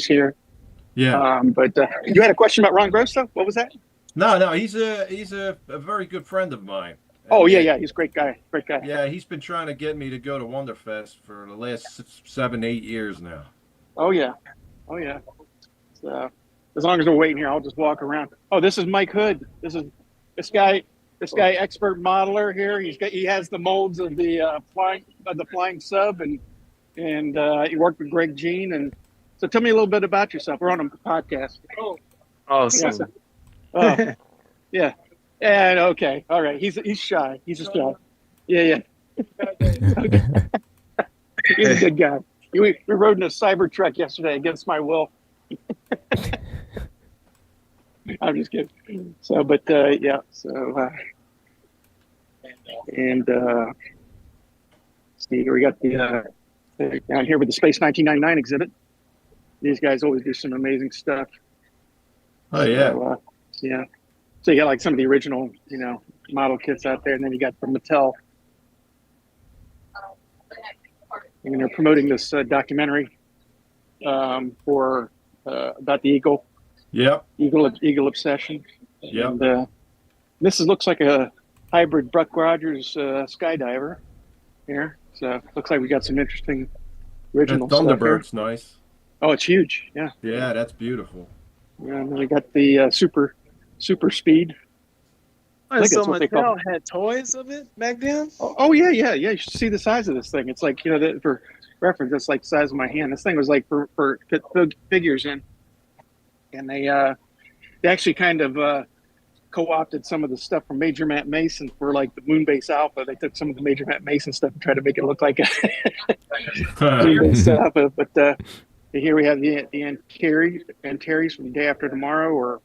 here. Yeah. But you had a question about Ron Grosso? What was that? No, he's a very good friend of mine, Oh and yeah, yeah, he's a great guy. Great guy. yeah, he's been trying to get me to go to Wonderfest for the last 7, 8 years now. Oh yeah, oh yeah. So, as long as we're waiting here, I'll just walk around. Oh, this is Mike Hood. This guy. This guy, expert modeler here. He has the molds of the flying sub, and he worked with Greg Jean. And so, tell me a little bit about yourself. We're on a podcast. Oh, yeah. Awesome. Oh, yeah. And okay, all right. He's shy. He's just shy. Yeah, yeah. Okay. He's a good guy. We rode in a Cybertruck yesterday against my will. I'm just kidding. So, but yeah. So, and see, we got the down here with the Space 1999 exhibit. These guys always do some amazing stuff. Oh yeah, So, yeah. So you got like some of the original, model kits out there, and then you got from Mattel. And they're promoting this documentary for about the yep, eagle obsession. yep. And looks like a hybrid Buck Rogers skydiver here. So looks like we got some interesting That original stuff here. Thunderbird's nice. Oh, it's huge. Yeah. Yeah, that's beautiful. Yeah, and then we got the super speed. I think So that's what they call Mattel had toys of it back then? Oh yeah, yeah, yeah. You should see the size of this thing. It's like, for reference, it's like the size of my hand. This thing was like for fit figures in, and they actually kind of co-opted some of the stuff from Major Matt Mason for like the Moonbase Alpha. They took some of the Major Matt Mason stuff and tried to make it look like a Moonbase stuff. But here we have the Antares from Day After Tomorrow, or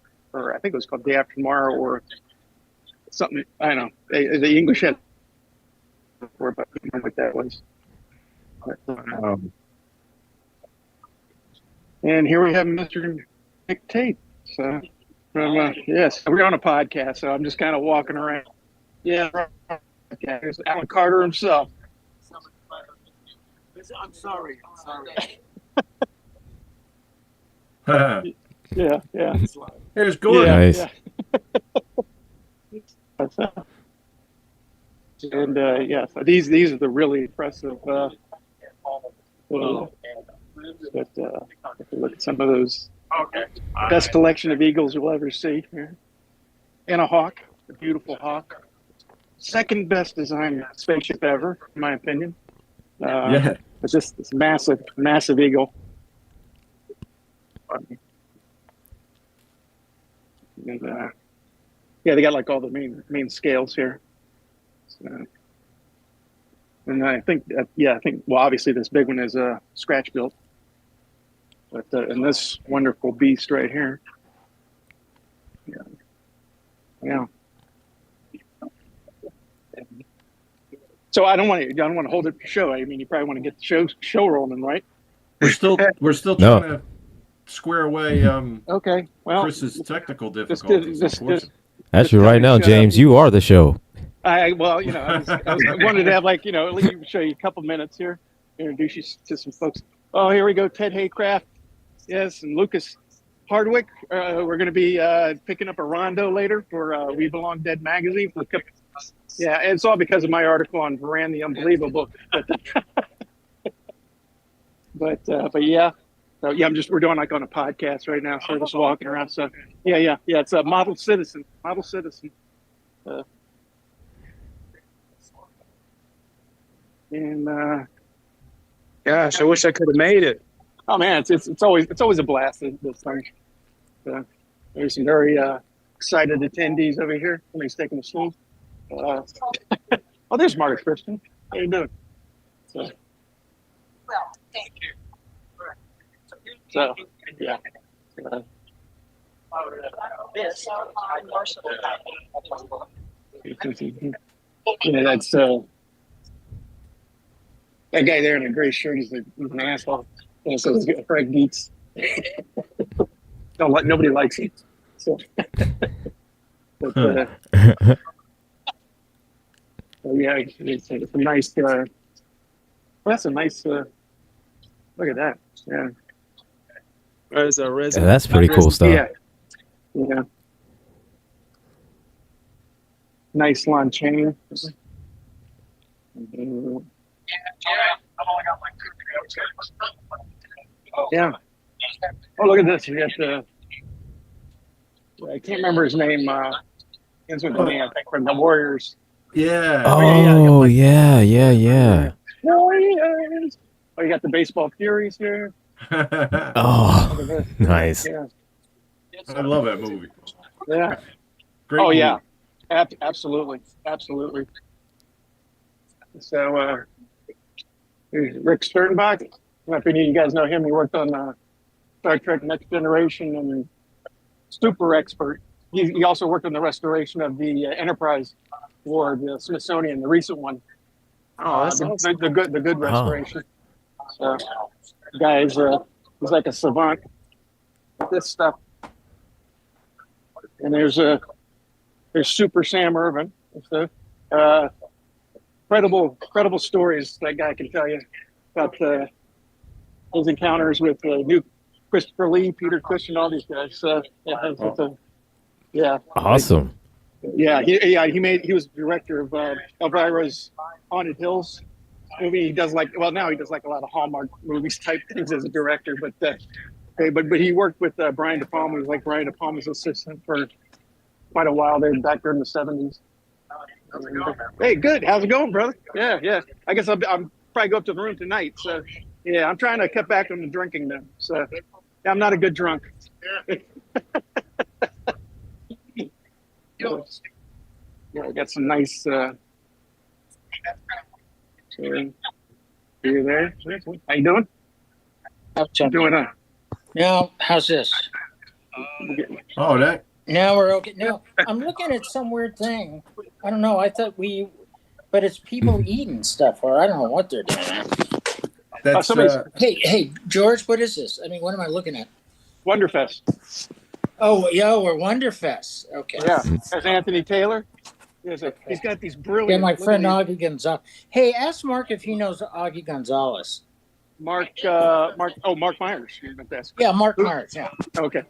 I think it was called Day After Tomorrow, or something. I don't know. The English had before, but I don't know what that was. But, and here we have Mr. Nick Tate. So, yes, we're on a podcast, so I'm just kind of walking around. Yeah, okay. Here's Alan Carter himself. I'm sorry. Yeah, yeah. Here's Gordon. Nice. Yeah. And yeah, so these are the really impressive. But if you look at some of those best collection of eagles you'll ever see here, and a hawk, a beautiful hawk, second best designed spaceship ever, in my opinion. Yeah. It's just this massive eagle. And, yeah, they got like all the main scales here. So, and I think, well, obviously this big one is scratch built, but and this wonderful beast right here. Yeah. So I don't want to hold it for show. I mean, you probably want to get the show rolling, right? We're still No. trying to square away Okay. Well, Chris's technical just difficulties. just unfortunately. Actually, right now, shut up. James, you are the show. I wanted to have at least show you a couple minutes here, introduce you to some folks. Oh, here we go, Ted Haycraft, yes, and Lucas Hardwick. We're going to be picking up a rondo later for We Belong Dead magazine. Yeah, and it's all because of my article on Varan the Unbelievable. But yeah. So yeah, we're doing like on a podcast right now, so just walking around. So yeah. It's a model citizen. And Gosh, I wish I could have made it. oh man, it's always a blast. This thing. There's some very excited attendees over here. Somebody's taking a swing. Oh, there's Margaret Christian. How you doing? So, Well, thank you. so yeah. This Marshall. Yeah, that's that guy there in a gray shirt. He's an asshole. And so it's Frank Beats. Nobody likes him. So, but, yeah, it's a nice. Well, that's a nice. Look at that. Yeah. As a Yeah, resident. that's pretty cool stuff. Yeah. Yeah. Nice lawn chain. Yeah. Oh, look at this. You got the. I can't remember his name. Ends with an A, I think, from the Warriors. Yeah. Oh, yeah. Warriors. Oh, you got the baseball Furies here. Oh, Look at this. nice. Yeah. I love that movie. Yeah. Great Oh, movie. yeah. Absolutely. Absolutely. So, here's Rick Sternbach. I don't know if any of you guys know him. He worked on Star Trek Next Generation and super expert. He also worked on the restoration of the Enterprise for the Smithsonian, the recent one. Oh, that's awesome. The good restoration. So, the guy is he's like a savant with this stuff. And there's Super Sam Irvin. So, credible stories that guy can tell you about his encounters with new Christopher Lee, Peter Cushing, all these guys. So yeah, Awesome. he was director of Elvira's Haunted Hills movie. He does now he does like a lot of Hallmark movies type things as a director, but he worked with Brian De Palma. He was like Brian De Palma's assistant for quite a while there, back there in the 70s. Hey, good. How's it going, brother? Yeah. I guess I'm probably go up to the room tonight. So, yeah, I'm trying to cut back on the drinking now. So, yeah, I'm not a good drunk. Yeah, I got some nice. Are you there? How you doing? Doing Now, how's this? Oh, that. Now we're okay. No, I'm looking at some weird thing. I don't know. I thought but it's people eating stuff, or I don't know what they're doing. That's somebody's- Hey, George, what is this? I mean, what am I looking at? Wonderfest. Oh, yeah, we're Wonderfest. Okay. Yeah, that's Anthony Taylor. He's got these brilliant. Yeah, my look at friend these- Augie Gonzalez. Hey, ask Mark if he knows Augie Gonzalez. Mark Myers. You meant to ask. Yeah, Mark Myers. Yeah. Okay.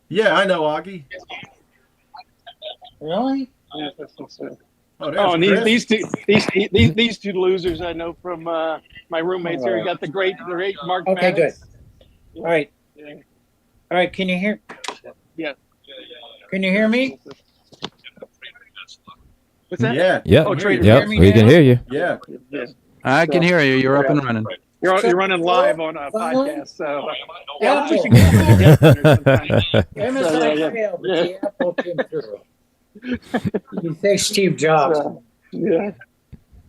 Yeah, I know Augie. Really? Yeah, that's Oh, there's Oh, and Chris. these two losers I know from my roommates here. You got the great Mark. Okay, Maddox. All right. Yeah. All right. Can you hear? Yeah. Can you hear me? What's that? Yeah. Yep. Oh, Trader. Yep. me We can now? hear you. Yeah. Yeah. I can hear you. You're up and running. You're running live on a Phone? podcast, so Yeah. we should get you together sometime. MSI yeah. failed, but the Apple came through. You think Steve Jobs? So, yeah.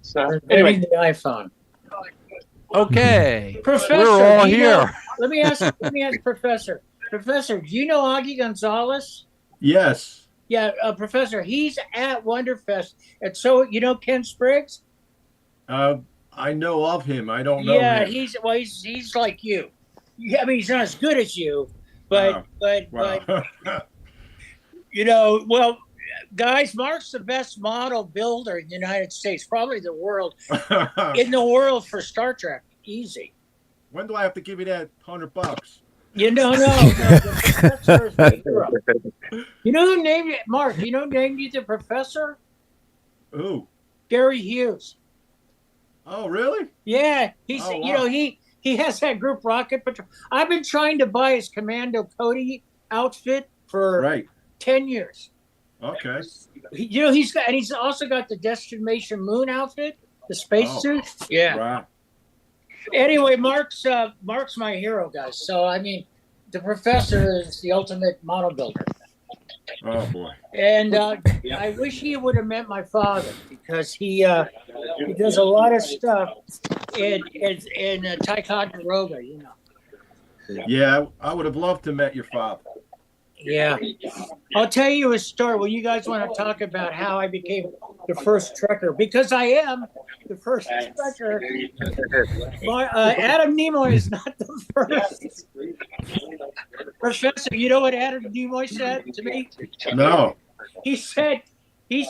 So Anyway, anyway, the iPhone. Okay. Professor, We're all do you know- here. let me ask Professor. Professor, do you know Augie Gonzalez? Yes. Yeah, Professor, he's at Wonderfest. And so, you know Ken Spriggs? I know of him. I don't know Yeah, him. he's like you. Yeah, I mean, he's not as good as you, but Wow. you know, well, guys, Mark's the best model builder in the United States, probably the world, in the world for Star Trek. Easy. When do I have to give you that $100? You know, no. The professor is the hero. You know who named it, Mark? You know who named you the professor? Ooh. Gary Hughes. Oh, really? Yeah, he's Oh, wow. you know he has that group Rocket Patrol. I've been trying to buy his Commando Cody outfit for Right. 10 years. Okay. You know he's also got the Destination Moon outfit, the spacesuit. Yeah. Wow. Anyway, Mark's my hero, guys. So I mean, the professor is the ultimate model builder, Oh, boy. and I wish he would have met my father because he does a lot of stuff in Ticonderoga, you know. Yeah, I would have loved to met your father. Yeah. I'll tell you a story. Well, you guys want to talk about how I became the first trekker, because I am the first trekker. Adam Nimoy is not the first. Professor, you know what Adam Nimoy said to me? No. He said he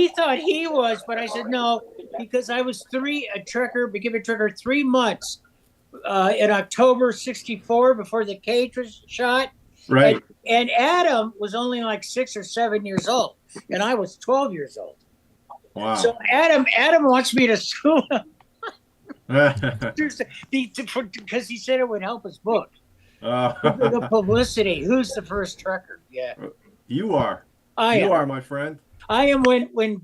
thought he was, but I said no, because I was became a trekker 3 months in October '64 before the cage was shot. Right. And Adam was only like 6 or 7 years old, and I was 12 years old. Wow. So Adam wants me to sue him because he said it would help his book. The publicity. Who's the first trucker? Yeah, you are. You are, my friend. I am. When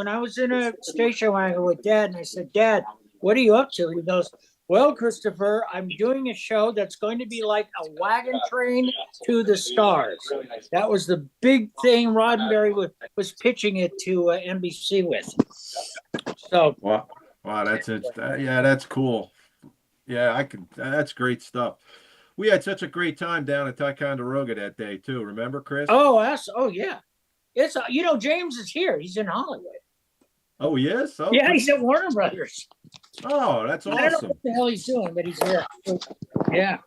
I was in a station wagon with Dad, and I said, "Dad, what are you up to?" He goes, "Well, Christopher, I'm doing a show that's going to be like a wagon train to the stars." That was the big thing Roddenberry was pitching it to NBC with. So wow, that's it. Yeah, that's cool. Yeah, that's great stuff. We had such a great time down at Ticonderoga that day too. Remember, Chris? oh yeah, it's James is here. He's in Hollywood. Oh, yes. Oh, Yeah, he's at Warner Brothers. Oh, that's awesome. I don't know what the hell he's doing, but he's here. Yeah.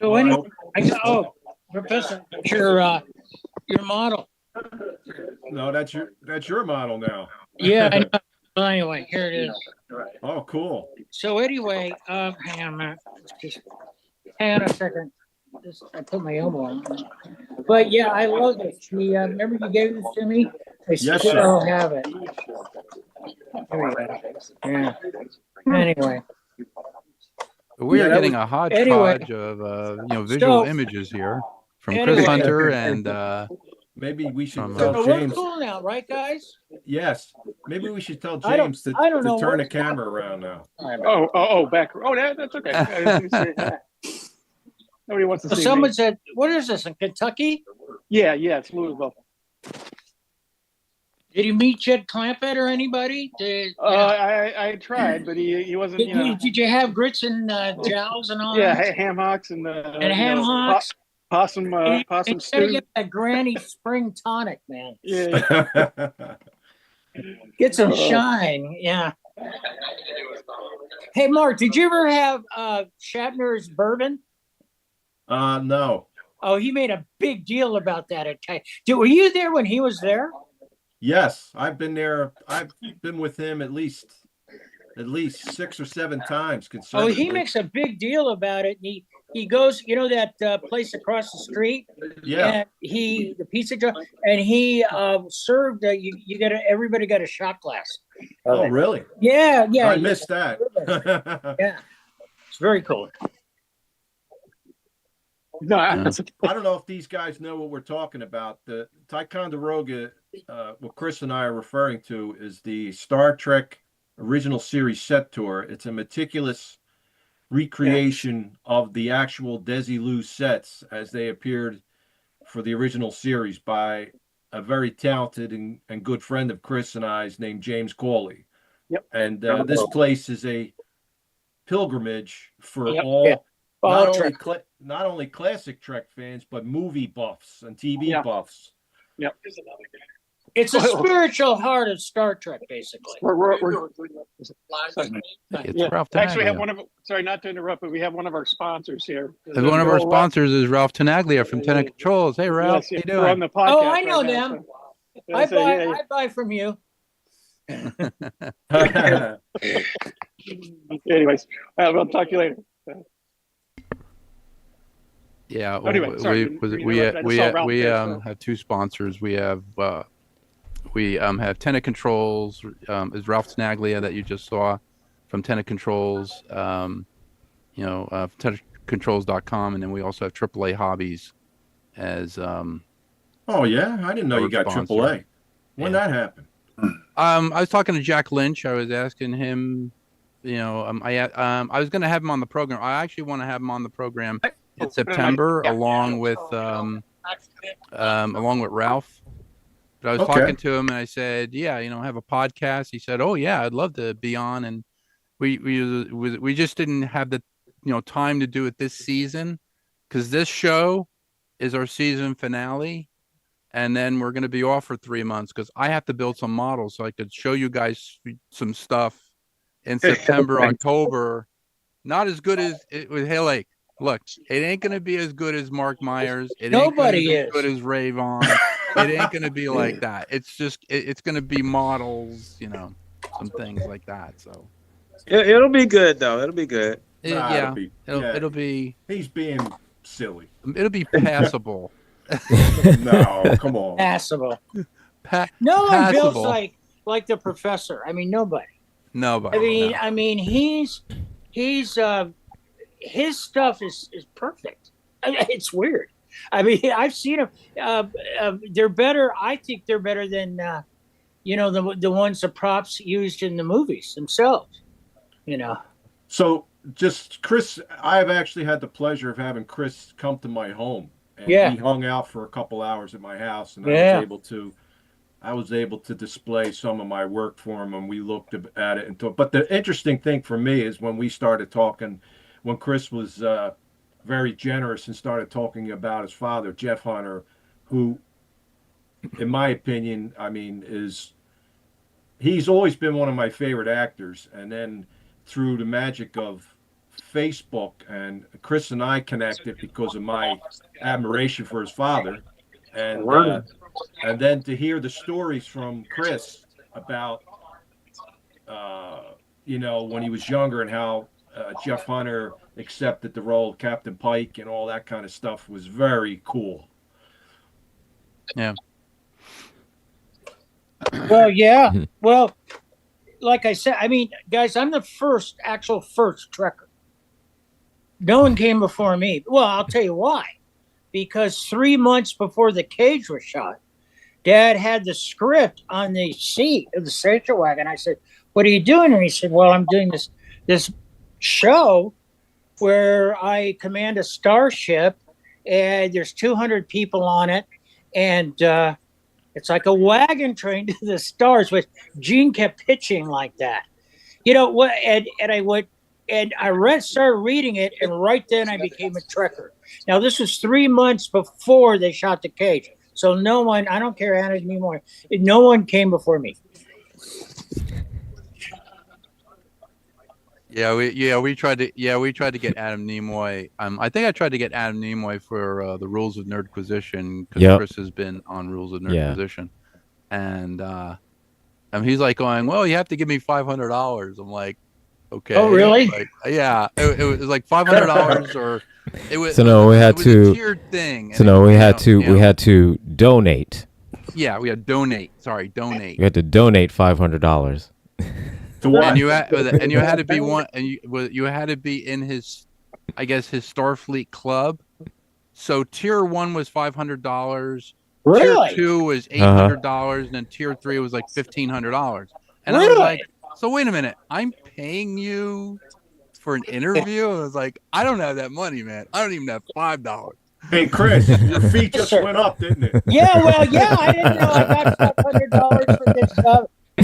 So anyway, Professor, your model. No, that's your model now. Yeah. I know. Well, anyway, here it is. Oh, cool. So anyway, hang on a minute. Just hang on a second. I put my elbow on. But yeah, I love this. Remember you gave this to me? I Yes, still sir. have it. There we go. Yeah. Anyway. We are that getting was- a hodgepodge of visual images here from Chris Anyway. Hunter and Maybe we should From, tell So we're James. cool now, right, guys? Yes. Maybe we should tell I don't- James to I don't know turn the what- camera around now. Back. Oh, that's okay. I was gonna say, nobody wants to So see someone me. said, "What is this in Kentucky?" Yeah, it's Louisville. Did you meet Jed Clampett or anybody? I tried, but he wasn't. Did you have grits and jowls and all Yeah, that? ham hocks and And ham hocks. possum You gotta stew. get that Granny Spring tonic, man. Yeah, Get some shine. Yeah. Hey, Mark, did you ever have Shatner's bourbon? No. Oh, he made a big deal about that. Were you there when he was there? Yes, I've been there. I've been with him at least 6 or 7 times. Oh, Conservatively. he makes a big deal about it. And he goes, that place across the street. Yeah. And the pizza joint, and he served. Everybody got a shot glass. Oh, really? Yeah. I missed that. Yeah, it's very cool. no, I don't know if these guys know what we're talking about. The Ticonderoga, what Chris and I are referring to, is the Star Trek original series set tour. It's a meticulous recreation of the actual Desilu sets as they appeared for the original series by a very talented and good friend of Chris and I's named James Cawley. Yep. And this place is a pilgrimage for Yep. all. Yeah. Not only classic Trek fans, but movie buffs and TV Yeah. buffs. Yep. It's a spiritual heart of Star Trek, basically. We're it's yeah. Ralph Actually, we have Tenaglia. sorry, not to interrupt, but we have one of our sponsors here. And one of our sponsors is Ralph Tenaglia from Tenant Controls. Hey, Ralph, Yes, how you we're on doing? the podcast. Oh, I know right now, them. so- I so, yeah, I buy from you. Anyways, we'll talk to you later. Yeah, Anyway, sorry, we I just saw Ralph there, so. have 2 sponsors. We have Tenant Controls, is Ralph Tenaglia that you just saw from Tenant Controls, tenantcontrols.com, and then we also have AAA Hobbies as Oh yeah, I didn't know you got Sponsor. AAA. When that happened? I was talking to Jack Lynch. I was asking him, I was going to have him on the program. I actually want to have him on the program in September, along with Ralph. But I was Okay. talking to him, and I said, "Yeah, have a podcast." He said, "Oh yeah, I'd love to be on." And we just didn't have the time to do it this season, because this show is our season finale. And then we're going to be off for 3 months because I have to build some models so I could show you guys some stuff in September, October. Not as good as it was. Hey, like, look, it ain't going to be as good as Mark Myers. It Nobody ain't gonna be as good as Ray Vaughn. It ain't going to be like that. It's just, it's going to be models, some things like that. So It'll be good though. It'll be good. Nah, Yeah, yeah, it'll be he's being silly. passable. No, come on. Passable. Pa- No one builds Passable. like the professor. I mean, nobody. Nobody. I mean, he's his stuff is perfect. It's weird. I mean, I've seen them. They're better. I think they're better than the ones the props used in the movies themselves. So just Chris, I've actually had the pleasure of having Chris come to my home, and Yeah. he hung out for a couple hours at my house, and Yeah. I was able to display some of my work for him, and we looked at it and talked. But the interesting thing for me is when we started talking, when Chris was very generous and started talking about his father, Jeff Hunter, who, in my opinion, I mean, he's always been one of my favorite actors, and then through the magic of Facebook, and Chris and I connected because of my admiration for his father, and then to hear the stories from Chris about when he was younger and how Jeff Hunter accepted the role of Captain Pike and all that kind of stuff was very cool. Well, yeah. Well, like I said, I mean, guys, I'm the first Trekker. No one came before me. Well, I'll tell you why. Because 3 months before The Cage was shot, Dad had the script on the seat of the station wagon. I said, "What are you doing?" And he said, "Well, I'm doing this show where I command a starship, and there's 200 people on it, and it's like a wagon train to the stars." Which Gene kept pitching like that, what? And I went and started reading it, and right then I became a Trekker. Now this was 3 months before they shot The Cage, so no one, I don't care Anna anymore, no one came before me. We tried to get Adam Nimoy. I think I tried to get Adam Nimoy for the Rules of Nerdquisition because Yep. Chris has been on Rules of Yeah. Nerdquisition, and he's like going, "Well, you have to give me $500." I'm like, "Okay." Oh, really? Like, yeah, it was like $500 or it was. So no, we had it was to- a tiered thing. So and no, it- we you had know, to you we know, had to donate. Yeah, we had donate. Sorry, donate. We had to donate $500. To what? And you had to be one, and you had to be in his, I guess, his Starfleet club. So tier 1 was $500. Really? Tier 2 was $800, and then tier 3 was like $1,500. And I was Really? like, so wait a minute, I'm paying you for an interview? I was like, I don't have that money, man. I don't even have $5. Hey, Chris, your feet just Sure. went up, didn't it? Yeah, well, yeah, I didn't know I got $500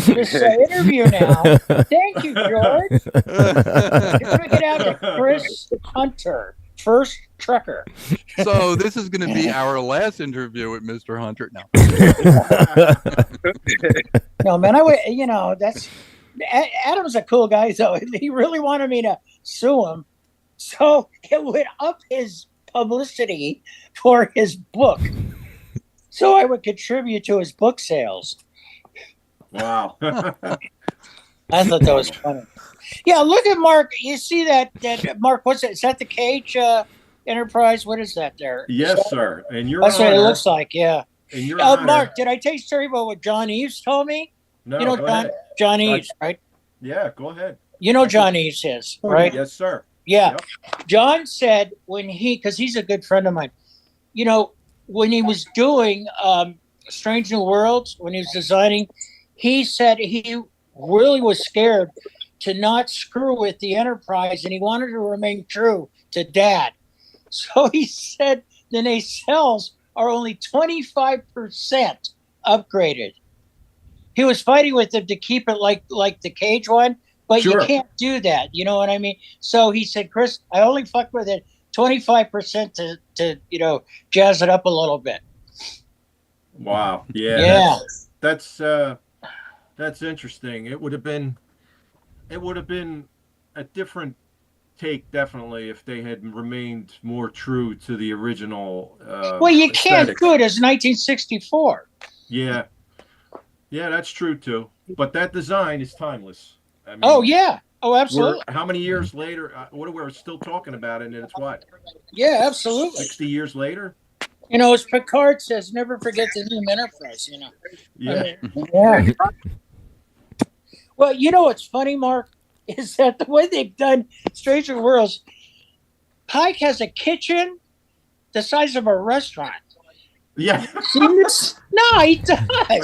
for this interview now. Thank you, George. You're gonna get out to Chris Hunter, first Trekker. So this is going to be our last interview with Mr. Hunter. No. No, man, that's Adam's a cool guy, so he really wanted me to sue him. So it would up his publicity for his book. So I would contribute to his book sales. Wow. I thought that was funny. Yeah, look at Mark. You see that Mark, what's that? Is that the Cage Enterprise? What is that there? Yes, sir. And you're That's what it looks like, yeah. And you're Mark, did I tell you a story about what John Eves told me? No, You know go John ahead. John Eves, right? Yeah, go ahead. You know John Eves is, right? Yes, sir. Yeah. John said because he's a good friend of mine, when he was doing Strange New Worlds, when he was designing, he said he really was scared to not screw with the Enterprise, and he wanted to remain true to Dad. So he said the nacelles are only 25% upgraded. He was fighting with them to keep it like the Cage one, but Sure. you can't do that. You know what I mean? So he said, "Chris, I only fuck with it 25% to jazz it up a little bit." Wow. Yeah. Yeah. That's interesting. It would have been a different take, definitely, if they had remained more true to the original. Well, you can't aesthetic. do it as 1964. Yeah, that's true too. But that design is timeless. I mean, Oh yeah, Oh, absolutely. How many years later? What are we still talking about it? And it's what, Yeah, absolutely. 60 years later? You know, as Picard says, never forget the new Enterprise, you know. Yeah. Yeah. Well, you know what's funny, Mark, is that the way they've done Stranger Worlds, Pike has a kitchen the size of a restaurant. Yeah. Seen this? No, he does.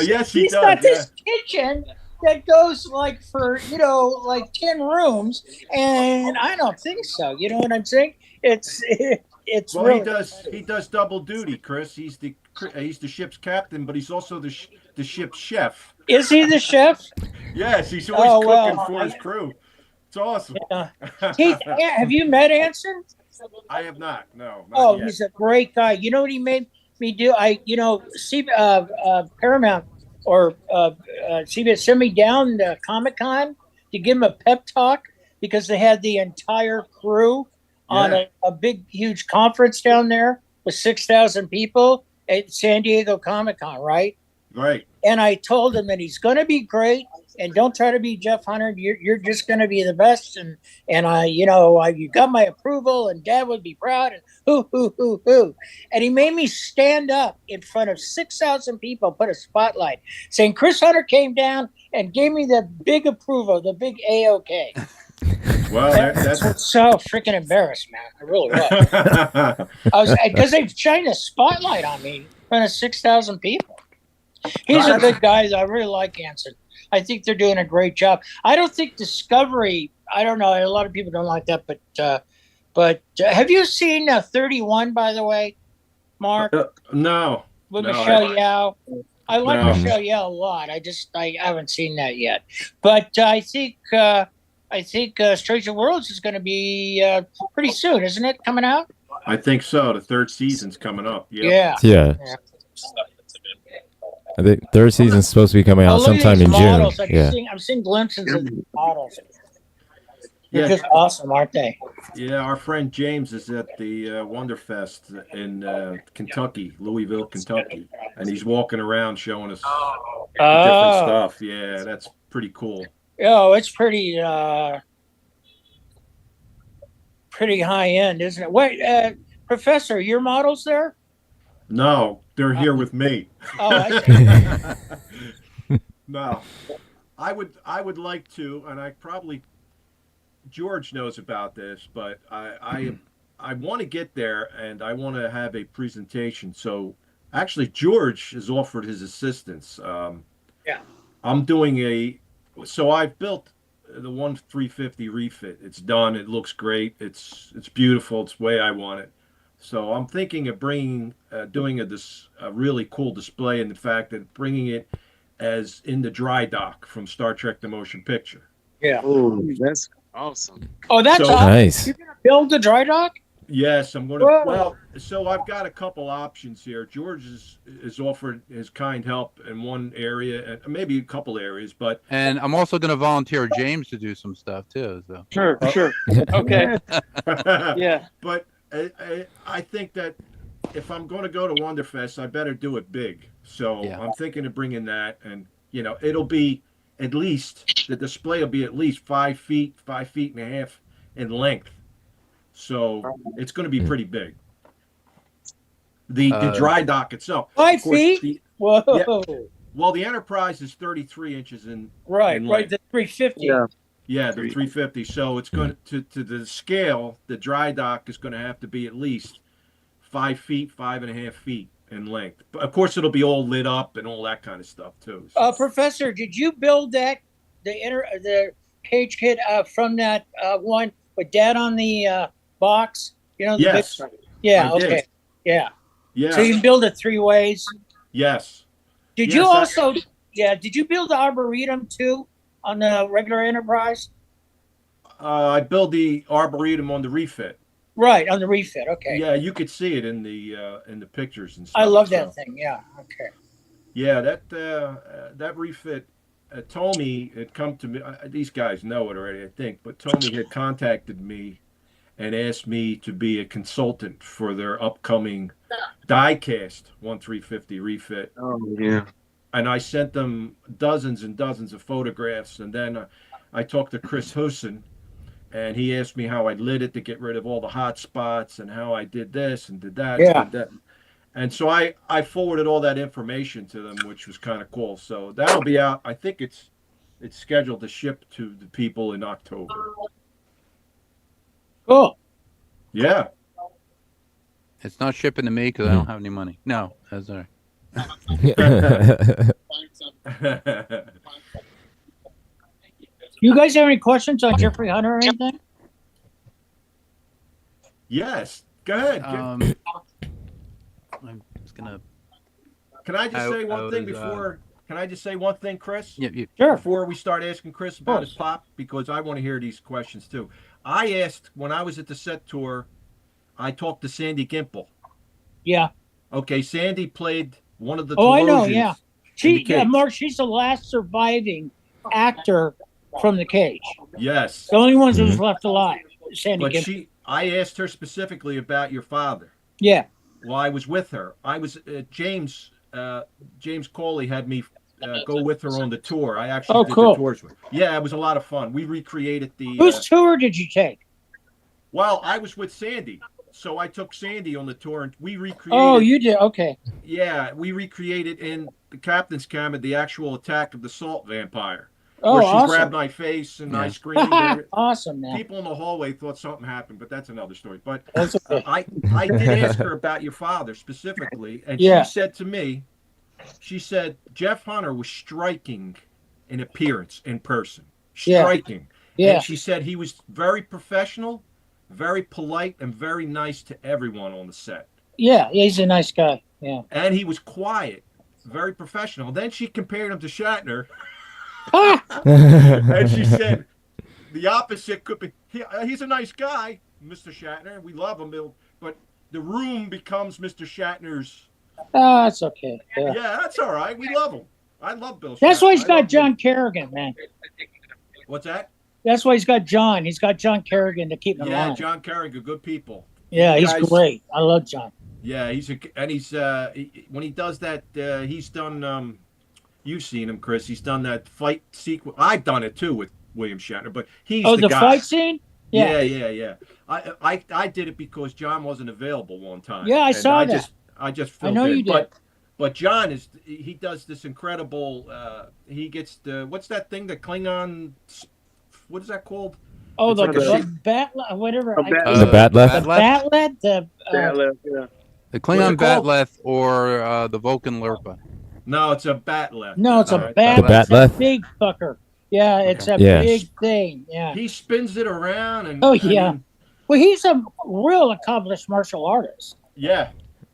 Yes, he He's does, got this kitchen that goes like for, you know, like 10 rooms, and I don't think so. You know what I'm saying? It's Well, really he does double duty, Chris. He's the ship's captain, but he's also the ship's chef. Is he the chef? Yes, he's always Oh, cooking well, for his crew. It's awesome. Keith, have you met Anson? I have not. No. Not Oh, yet. he's a great guy. You know what he made me do? Paramount or CBS sent me down to Comic-Con to give him a pep talk because they had the entire crew on a big, huge conference down there with 6,000 people at San Diego Comic-Con, right? Right. And I told him that he's going to be great, and don't try to be Jeff Hunter. You're just going to be the best, and you got my approval, and Dad would be proud, and hoo. And he made me stand up in front of 6,000 people, put a spotlight, saying Chris Hunter came down and gave me the big approval, the big A-OK. Well, that's so freaking embarrassed, man. I really was. I was because they've shined a spotlight on me in front of 6,000 people. He's a good guy. I really like Anson. I think they're doing a great job. I don't think Discovery. I don't know. A lot of people don't like that, but have you seen 31? By the way, Mark, no. with no, Michelle Yao. I like No. Michelle Yao a lot. I haven't seen that yet, but I think Stranger Worlds is going to be pretty soon, isn't it? Coming out? I think so. The third season's coming up. Yeah. Yeah. I think third season's supposed to be coming out Oh, look at sometime these in June. models. Yeah. I'm seeing glimpses of the models. They're Yeah. just awesome, aren't they? Yeah, our friend James is at the Wonderfest in Kentucky, Louisville, Kentucky, and he's walking around showing us different stuff. Yeah, that's pretty cool. Oh, it's pretty high end, isn't it? Wait, Professor, your models there? No, they're here with me. Oh, I see. No, I would like to, and I probably George knows about this, but I want to get there and I want to have a presentation. So actually, George has offered his assistance. Yeah. I'm doing so I've built the 350 refit. It's done. It looks great. It's beautiful. It's the way I want it. So I'm thinking of doing a really cool display, in the fact that bringing it as in the dry dock from Star Trek: The Motion Picture. Yeah. Oh, that's awesome. Oh, that's So- awesome. Nice. You're gonna build the dry dock? Yes, I'm going to. Whoa. Well, so I've got a couple options here. George has offered his kind help in one area, and maybe a couple areas, but And I'm also going to volunteer James to do some stuff too. So Sure. Okay. Yeah. But I think that if I'm going to go to Wonderfest, I better do it big. So Yeah. I'm thinking of bringing that, and it'll be at least, the display will be at least 5 feet, 5.5 feet in length. So it's going to be pretty big. The dry dock itself. 5 Of course, feet? Whoa. Well, the Enterprise is 33 inches in. Right, in right. length. The 350. Yeah. Yeah, the 350. So it's going to the scale. The dry dock is going to have to be at least 5 feet, 5.5 feet in length. But of course, it'll be all lit up and all that kind of stuff too. So- Professor, did you build the cage kit from that one with Dad on the box? You know, the Yes. big, yeah. I did. Okay. Yeah. yeah. So you can build it 3 ways. Yes. Did Yes, you I- also? Yeah. Did you build the Arboretum too on the regular Enterprise? I build the Arboretum on the refit. Right, on the refit. Okay. Yeah, you could see it in the pictures and stuff. I love so- that thing. Yeah. Okay. Yeah, that refit. Tommy had come to me. These guys know it already, I think. But Tommy had contacted me and asked me to be a consultant for their upcoming diecast 350 refit. Oh, yeah. And I sent them dozens and dozens of photographs, and then I talked to Chris Huson, and he asked me how I lit it to get rid of all the hot spots and how I did this and did that. Yeah. Did that. And so I forwarded all that information to them, which was kind of cool. So that'll be out. I think it's scheduled to ship to the people in October. Cool. Yeah. It's not shipping to me because I don't have any money. No, that's all right. You guys have any questions on Jeffrey Hunter or anything? Yes. Go ahead. I'm just gonna. Can I just say one thing was, before? Can I just say one thing, Chris? Yeah, you, Sure. Before we start asking Chris about his pop, because I want to hear these questions too. I asked when I was at the set tour, I talked to Sandy Gimple. Yeah. Okay, Sandy played one of the. Oh, I know, Telosians yeah. in She, the cage. Mark, she's the last surviving actor from the cage. Yes, The only one who's left alive. Sandy but Gimple. I asked her specifically about your father. Yeah. Well, I was with her. I was James Cawley had me go with her on the tour. I actually did cool. the tours with. Yeah, it was a lot of fun. We recreated the. Whose tour did you take? Well, I was with Sandy, so I took Sandy on the tour, and we recreated. Oh, you did. Okay. Yeah, we recreated in the captain's cabin the actual attack of the salt vampire, Oh, where she awesome. grabbed my face and I Yeah. screamed. Awesome, man. People in the hallway thought something happened, but that's another story. But That's okay. I did ask her about your father specifically, and Yeah. she said to me, she said Jeff Hunter was striking in appearance in person, Yeah. striking. Yeah. And she said he was very professional, very polite, and very nice to everyone on the set. Yeah. He's a nice guy. Yeah. And he was quiet, very professional. Then she compared him to Shatner, Ah! and she said the opposite could be. He's a nice guy, Mr. Shatner. We love him, but the room becomes Mr. Shatner's. Oh, that's okay. Yeah. Yeah, that's all right. We love him. I love Bill. That's Shatner. why he's I got love John him. Kerrigan, man. What's that? That's why he's got John. He's got John Kerrigan to keep him Yeah, alive. John Carrigan, good people. Yeah, he's Guys- great. I love John. Yeah, he's when he does that, he's done. You've seen him, Chris. He's done that fight sequence. I've done it too with William Shatner, but he's Oh, the guy. fight scene? Yeah. Yeah. I did it because John wasn't available one time. Yeah, I and saw that. I just I filled know in. you did. But John he does this incredible. He gets the what's that thing, the Klingon? What is that called? Oh, It's the like a ship. bat, whatever. A bat- The bat left? Batleth? Yeah. The What's Klingon it called? Batleth or the Vulcan Lurpa. No, it's a Batleth. No, it's All a right. bat. The Batleth? It's a big fucker. Yeah, it's a Yes. big thing. Yeah. He spins it around and. Oh, I yeah. mean, Well, he's a real accomplished martial artist. yeah.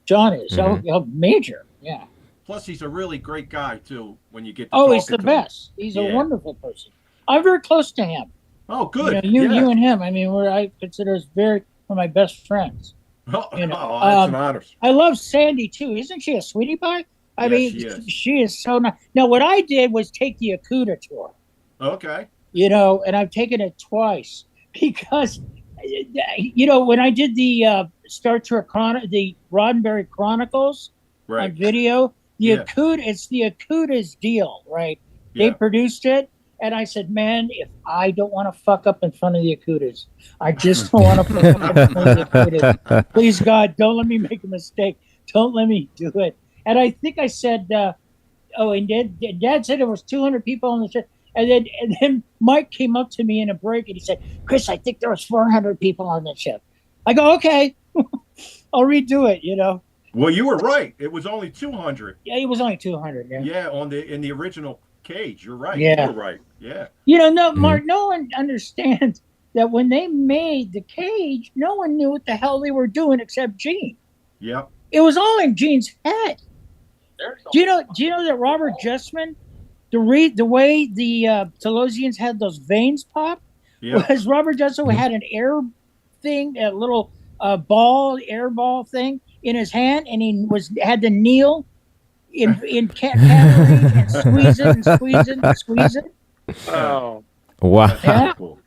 John is. Mhm. Oh, major. Yeah. Plus, he's a really great guy too. When you get. To Oh, he's the talking to him. best. He's Yeah. a wonderful person. I'm very close to him. Oh, good. You, know, yeah. you and him. I mean, I consider us one of my best friends. Oh, you know, that's an honor. I love Sandy too. Isn't she a sweetie pie? I Yes, mean, she is. she is so nice. Now, what I did was take the Akuta tour, Okay. you know, and I've taken it twice because, you know, when I did the Star Trek the Roddenberry Chronicles on Right. video, the Yeah. Akuta, it's the Akuta's deal, right? They Yeah. produced it. And I said, man, if I don't want to fuck up in front of the Akutas, I just don't want to fuck up in front of the Akutas. Please, God, don't let me make a mistake. Don't let me do it. And I think I said, and Dad said there was 200 people on the ship. And then Mike came up to me in a break and he said, Chris, I think there was 400 people on the ship. I go, okay, I'll redo it, you know. Well, you were right. It was only 200. Yeah, it was only 200. Yeah. Yeah, in the original cage. You're right. Yeah. You were right. Yeah. You know, no, Mark, no one understands that when they made the cage, no one knew what the hell they were doing except Gene. Yep. It was all in Gene's head. Do you know that Robert Justman, the way the Telosians had those veins pop, Yeah. was Robert Justman had an air thing, a little air ball thing in his hand, and he had to kneel in cattery and squeeze it and squeeze it and squeeze it. Oh. Wow. Yeah. Cool.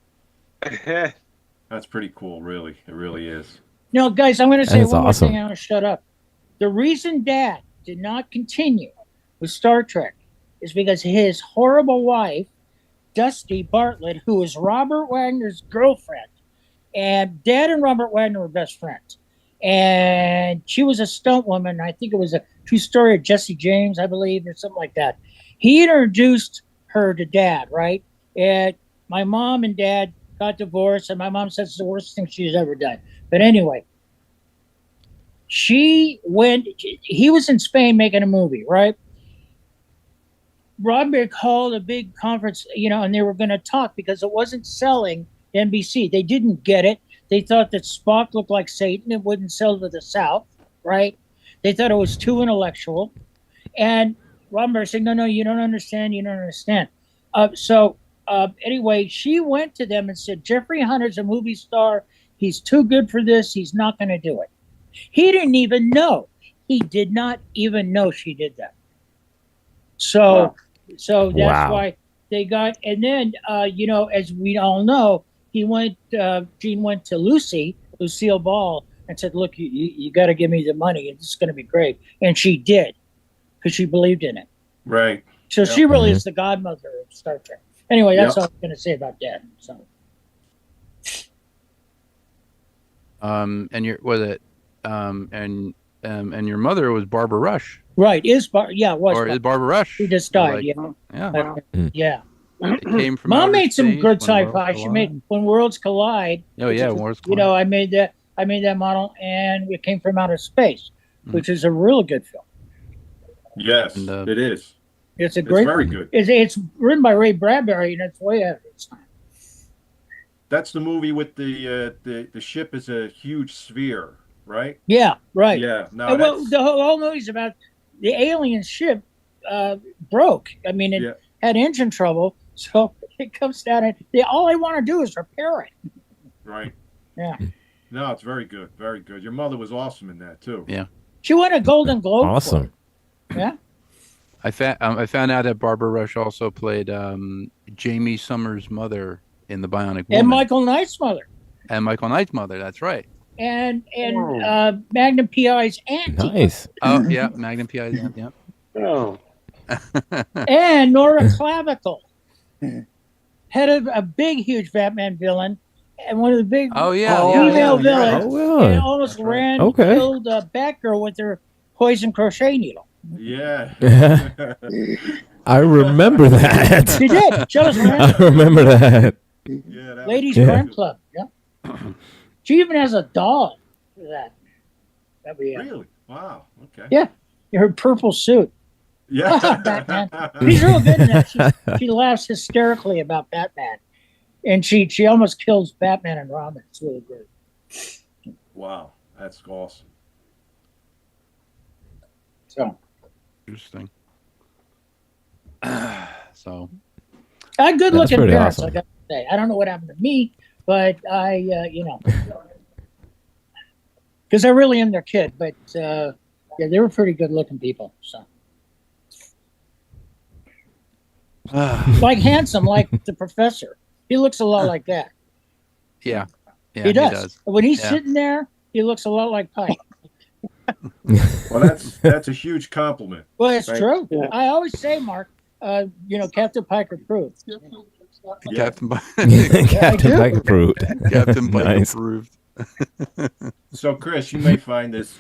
That's pretty cool. Really, it really is. No, guys, I'm going to say That's one more awesome. thing. I'm going to shut up. The reason Dad did not continue with Star Trek is because his horrible wife Dusty Bartlett, who was Robert Wagner's girlfriend. And Dad and Robert Wagner were best friends. And she was a stunt woman. I think it was a true story of Jesse James, I believe, or something like that. He introduced her to Dad, right? And my mom and Dad got divorced, and my mom says it's the worst thing she's ever done. But anyway, he was in Spain making a movie, right? Roddenberry called a big conference, and they were going to talk because it wasn't selling NBC. They didn't get it. They thought that Spock looked like Satan. It wouldn't sell to the South, right? They thought it was too intellectual. And Roddenberry said, no, you don't understand. You don't understand. Anyway, she went to them and said, Jeffrey Hunter's a movie star. He's too good for this. He's not going to do it. He didn't even know. He did not even know she did that. So that's why they got, and then, as we all know, Gene went to Lucille Ball, and said, look, you got to give me the money. It's going to be great. And she did, because she believed in it. Right. So she really is the godmother of Star Trek. Anyway, that's all I'm going to say about Dad. So. And your mother was Barbara Rush. Right. Was Barbara Rush. She just died, Yeah. It came from Mom outer made some space, good When sci-fi. Worlds She Collide. made When Worlds Collide. Oh yeah, Worlds Collide. I made that model, and it came from outer space, which is a really good film. Yes, And, it is. It's It's great. very good. It's written by Ray Bradbury, and it's way ahead of its time. That's the movie with the ship is a huge sphere, right? Yeah, right. Yeah. No, And that's, the whole movie's about the alien ship broke. I mean, it had engine trouble, so it comes down and all they want to do is repair it. right. Yeah. No, it's very good. Very good. Your mother was awesome in that too. Yeah. She won a Golden Globe. Awesome. For it. Yeah. I found out that Barbara Rush also played Jamie Summers' mother in The Bionic Woman. And Michael Knight's mother. And Michael Knight's mother. That's right. And Magnum PI's auntie. Nice. Oh yeah, Magnum PI. Yeah. Oh, And Nora Clavicle. Head of a big, huge Batman villain. And one of the big female villains. Oh, And yeah. almost That's right. killed Batgirl with her poison crochet needle. Yeah. I remember that. She did. She was I remember that. Yeah. That Ladies was Crime good. Club. Yeah. She even has a doll for that. Really? Wow. Okay. Yeah. Her purple suit. Yeah. Batman. She's real good in that. She laughs hysterically about Batman. And she almost kills Batman and Robin. It's really great. Wow. That's awesome. So Interesting. So I had good That's looking pretty parents, awesome. I got to say. I don't know what happened to me, but because I really am their kid. But they were pretty good looking people. So like handsome, like the professor. He looks a lot like that. yeah, he does. When he's sitting there, he looks a lot like Pike. Well, that's a huge compliment. Well, it's Right. true. Yeah. I always say, Mark, Captain Pike approved. Yeah. Captain Captain Pike approved. Captain Pike Nice. approved. So, Chris, you may find this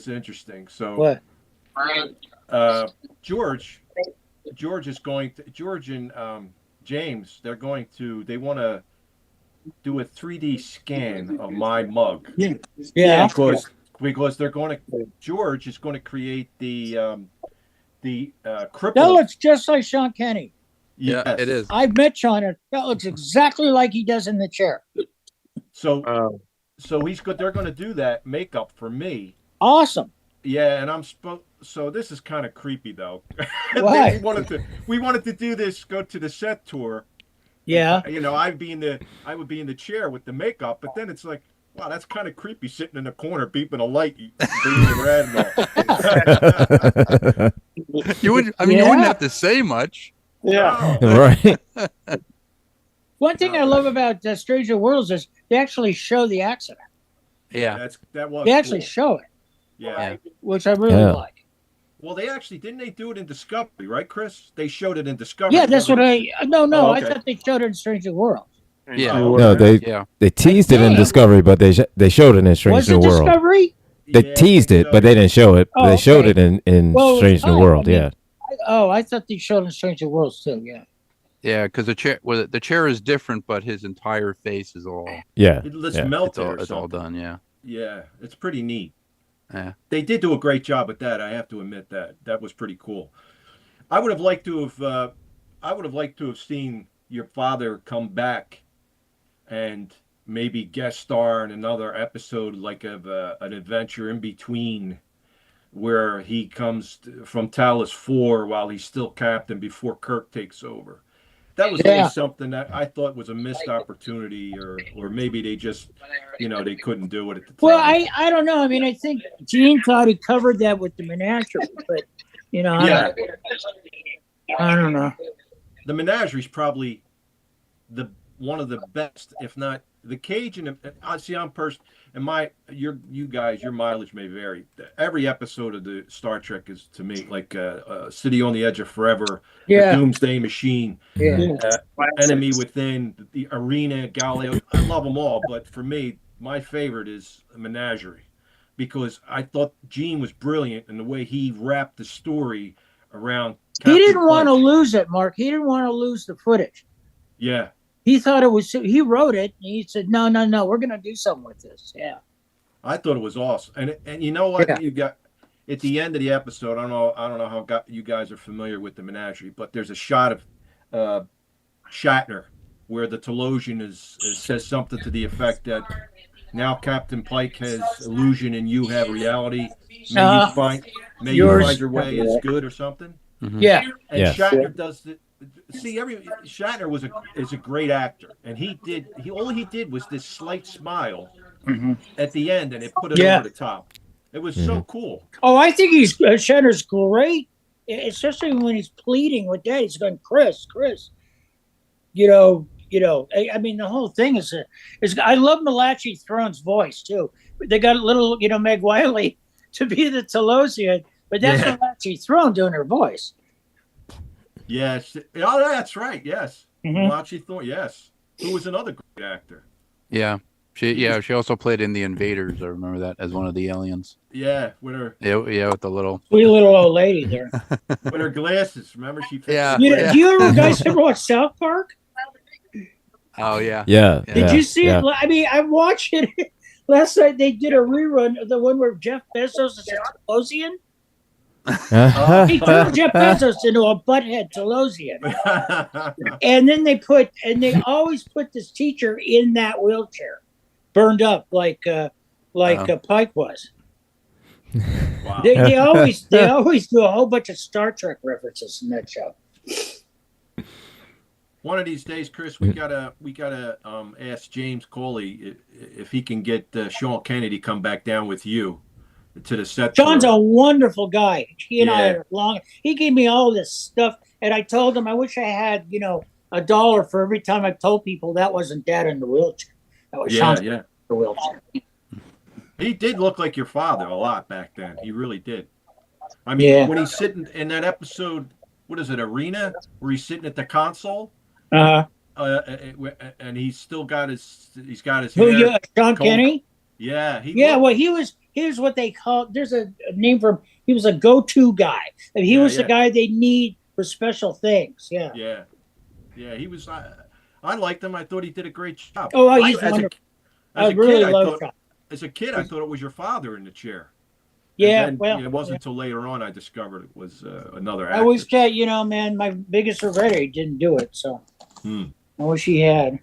interesting. So, What? George is going to George and James. They want to do a 3D scan of my mug. Yeah. Because they're going to George is going to create the cripple. That looks just like Sean Kenny. Yeah, Yes. it is. I've met Sean, and that looks exactly like he does in the chair. So he's good. They're going to do that makeup for me. Awesome. Yeah, and so this is kind of creepy though. Why? we wanted to do this, go to the set tour. Yeah. I would be in the chair with the makeup, but then it's like, wow, that's kind of creepy sitting in the corner beeping a light, breathing red and all. You wouldn't have to say much. yeah. Right. One thing I love about Stranger Worlds is they actually show the accident. Yeah. That was They actually cool. show it, Yeah. which I really Yeah. like. Well, they actually didn't they do it in Discovery, right, Chris? They showed it in Discovery. Yeah, that's what I. No, Oh, I okay. thought they showed it in Strange New World. Yeah. No, they Yeah. teased it in did. Discovery, but they showed it in Strange Was New it World. Discovery? They teased it, but they didn't show it. Oh, They showed okay. it in Well, Strange New oh, World. I mean- Yeah, I thought they showed it in Strange New World too. Yeah. Yeah, because the chair is different, but his entire face is all yeah, Let's yeah. melt it's it all or it's all something. done. Yeah. Yeah, it's pretty neat. Yeah. They did do a great job at that. I have to admit that was pretty cool. I would have liked to have seen your father come back and maybe guest star in another episode, like of an adventure in between, where he comes from Talos 4 while he's still captain before Kirk takes over. That was Yeah. always something that I thought was a missed opportunity, or maybe they just, they couldn't do it at the time. Well, I don't know. I mean, I think Gene thought he covered that with the menagerie, but yeah, I don't know. the Menagerie's probably one of the best, if not the Cage. And I see you guys, your mileage may vary. Every episode of the Star Trek is, to me, like City on the Edge of Forever, Yeah, the Doomsday Machine, yeah. Enemy Within, the Arena, Galileo. I love them all, but for me, my favorite is Menagerie, because I thought Gene was brilliant in the way he wrapped the story around. He didn't Captain want to Pike. lose it, Mark. He didn't want to lose the footage. Yeah. He thought it was. He wrote it, and he said, "No, we're going to do something with this." Yeah. I thought it was awesome, and you know what? Yeah. You got at the end of the episode. I don't know how you guys are familiar with the Menagerie, but there's a shot of Shatner where the Telosian says something to the effect that now Captain Pike has illusion and you have reality. May Uh, you find yours- your way is good or something. Mhm. Yeah. And Yeah. Shatner does the. See, Shatner is a great actor, and all he did was this slight smile at the end, and it put it Yeah. over the top. It was so cool. Oh, I think Shatner's great, especially when he's pleading with Dad. He's going, Chris. I mean, the whole thing is I love Malachi Throne's voice too. They got a little, Meg Wiley to be the Telosian, but that's Yeah. Malachi Throne doing her voice. Yes. Oh, that's right. Yes. Mhm. Malachi Thorne. Yes. Who was another great actor. Yeah. She also played in The Invaders. I remember that as one of the aliens. Yeah, with her Yeah, with the little. Sweet little old lady there. glasses. Remember she. Yeah. Do you ever guys ever watch South Park? Oh yeah. yeah. Did you see yeah. it? I mean, I watched it last night. They did a rerun of the one where Jeff Bezos is a Telosian. He turned Jeff Bezos into a butthead Telosian. And then they always put this teacher in that wheelchair, burned up like Pike was. Wow. They always do a whole bunch of Star Trek references in that show. One of these days, Chris, we gotta ask James Coley if he can get Sean Kennedy come back down with you to the set. John's tour. a wonderful guy. He and I Yeah. are long. He gave me all this stuff, and I told him I wish I had $1 for every time I told people that wasn't Dad in the wheelchair. That was Sean in Yeah. the wheelchair. He did look like your father a lot back then. He really did. I mean, Yeah. when he's sitting in that episode, what is it, Arena, where he's sitting at the console, and he's still got his Who hair. you, Sean Cole. Kenny? Yeah, Yeah, well, here's what they call. There's a name for him. He was a go-to guy. And he was the Yeah. guy they need for special things. Yeah. Yeah. He was. I liked him. I thought he did a great job. Oh, he's as wonderful. a I really kid, love Sean. As a kid, I thought it was your father in the chair. Yeah, And then, well, it wasn't until later on I discovered it was another I actor. always get, man, my biggest regret he didn't do it. So I wish he had.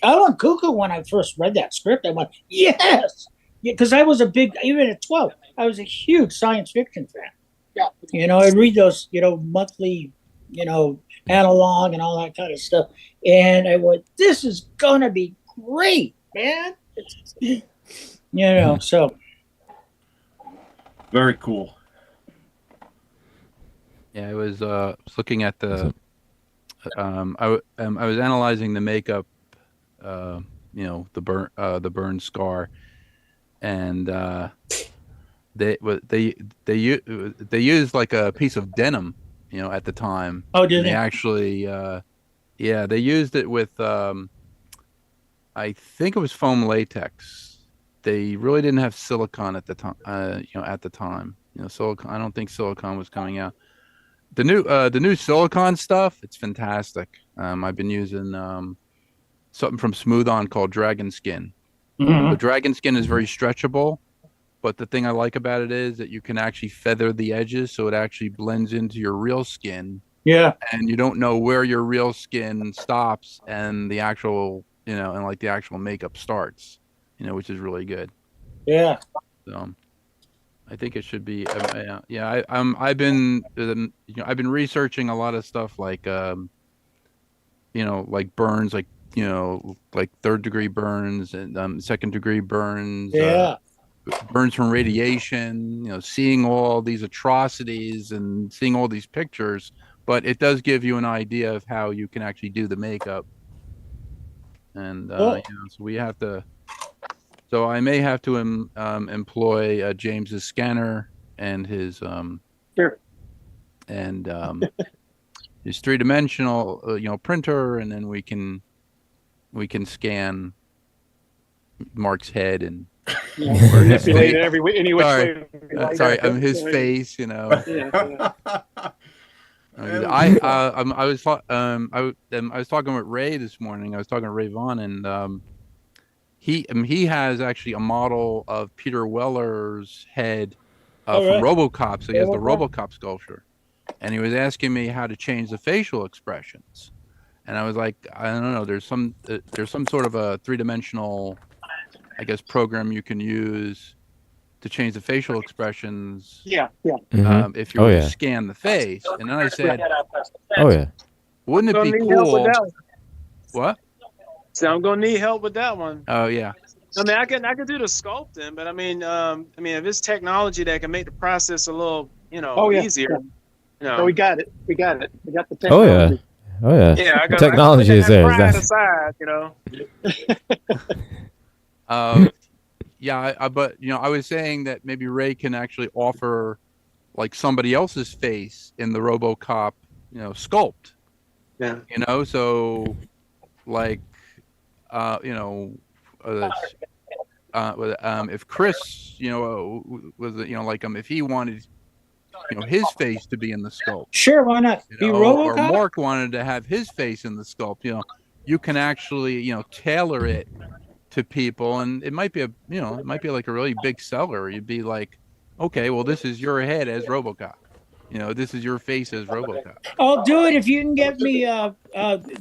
I went cuckoo when I first read that script. I went, yes, because I was even at 12, I was a huge science fiction fan. Yeah, I'd read those, monthly, analog and all that kind of stuff, and I went, this is gonna be great, man. So. Very cool. Yeah, I was looking at the. I was analyzing the makeup, the burn scar, and they used like a piece of denim, at the time. Oh, And did they they? actually, yeah, they used it with, I think it was foam latex. They really didn't have silicone at the time. At the time, silicone. I don't think silicone was coming out. The new silicone stuff, it's fantastic. I've been using something from Smooth On called Dragon Skin. The Dragon Skin is very stretchable, but the thing I like about it is that you can actually feather the edges so it actually blends into your real skin, Yeah. and you don't know where your real skin stops and the actual, and like the actual makeup starts, which is really good. Yeah. So I think it should be, yeah. I've been, I've been researching a lot of stuff like, like burns, like like third-degree burns and second-degree burns. Yeah. Burns from radiation. Seeing all these atrocities and seeing all these pictures, but it does give you an idea of how you can actually do the makeup. And Cool. so we have to. So I may have to employ James's scanner and his Sure. and his three-dimensional printer, and then we can scan Mark's head and Manipulate it any which Sorry. way. we like. sorry, his face. Yeah, yeah. I was talking with Ray this morning. I was talking to Ray Vaughn, and he has actually a model of Peter Weller's head Oh, from really? RoboCop. So he has the RoboCop? RoboCop sculpture, and he was asking me how to change the facial expressions, and I was like, I don't know. There's some sort of a three-dimensional, I guess, program you can use to change the facial expressions Yeah, yeah. Mhm. if you Oh, were to yeah. scan the face. And then I said, Oh yeah. wouldn't it Gonna be need help with cool? that one. What? So I'm gonna need help with that one. Oh yeah. I mean, I can do the sculpting, but I mean, if it's technology that can make the process a little, Oh, yeah, easier. Oh, we got it. We got it. We got the Oh yeah. technology. Oh yeah. Yeah, I got Technology is there. Pride That's- aside, Yeah, but I was saying that maybe Ray can actually offer like somebody else's face in the RoboCop, sculpt. Yeah. So like, if Chris, was like if he wanted, his face to be in the sculpt. Sure. Why not? Be Or RoboCop? Mark wanted to have his face in the sculpt, you can actually, tailor it to people, and it might be like a really big seller. You'd be like, okay, well, this is your head as RoboCop. This is your face as RoboCop. I'll do it if you can get me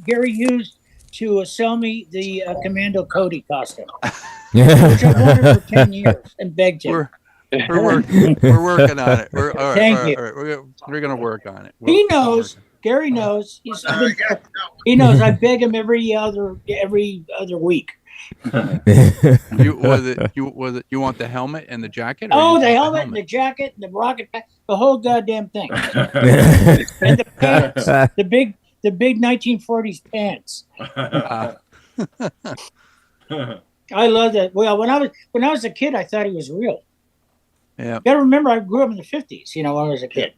Gary Hughes to sell me the Commando Cody costume, which I've wanted for 10 years and begged him. We're working on it. Thank you. We're gonna work on it. He knows. Gary knows. He knows. I beg him every other week. You want the helmet and the jacket? or Oh, you the want helmet and the jacket and the rocket pack, the whole goddamn thing, and the pants, the big 1940s pants. I love that. Well, when I was a kid, I thought he was real. Yeah. You got to remember, I grew up in the 50s. When I was a kid,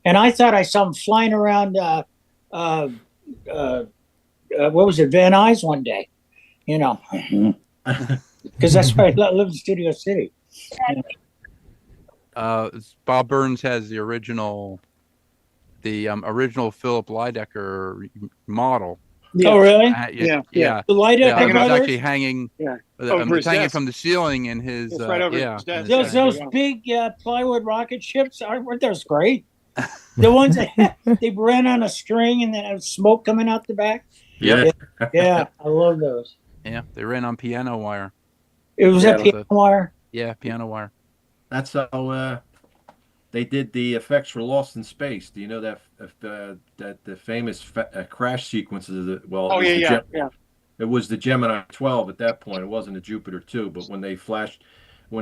and I thought I saw him flying around. What was it, Van Nuys one day? Because that's where I lived in Studio City. Bob Burns has the original Philip Lydecker model. Yeah. Oh, really? Yeah. The Lydecker Yeah, it was brothers. actually hanging, Yeah. Over his hanging desk. from the ceiling in his. It's right over yeah, his desk. in his Those desk. big plywood rocket ships weren't those great? The ones that they ran on a string and then had smoke coming out the back. Yeah. Yeah, I love those. Yeah, they ran on piano wire. It was Yeah, a piano wire. Yeah, piano wire. That's how they did the effects for Lost in Space. Do you know that the famous crash sequences of the Oh, yeah. It was the Gemini 12 at that point. It wasn't a Jupiter 2, but when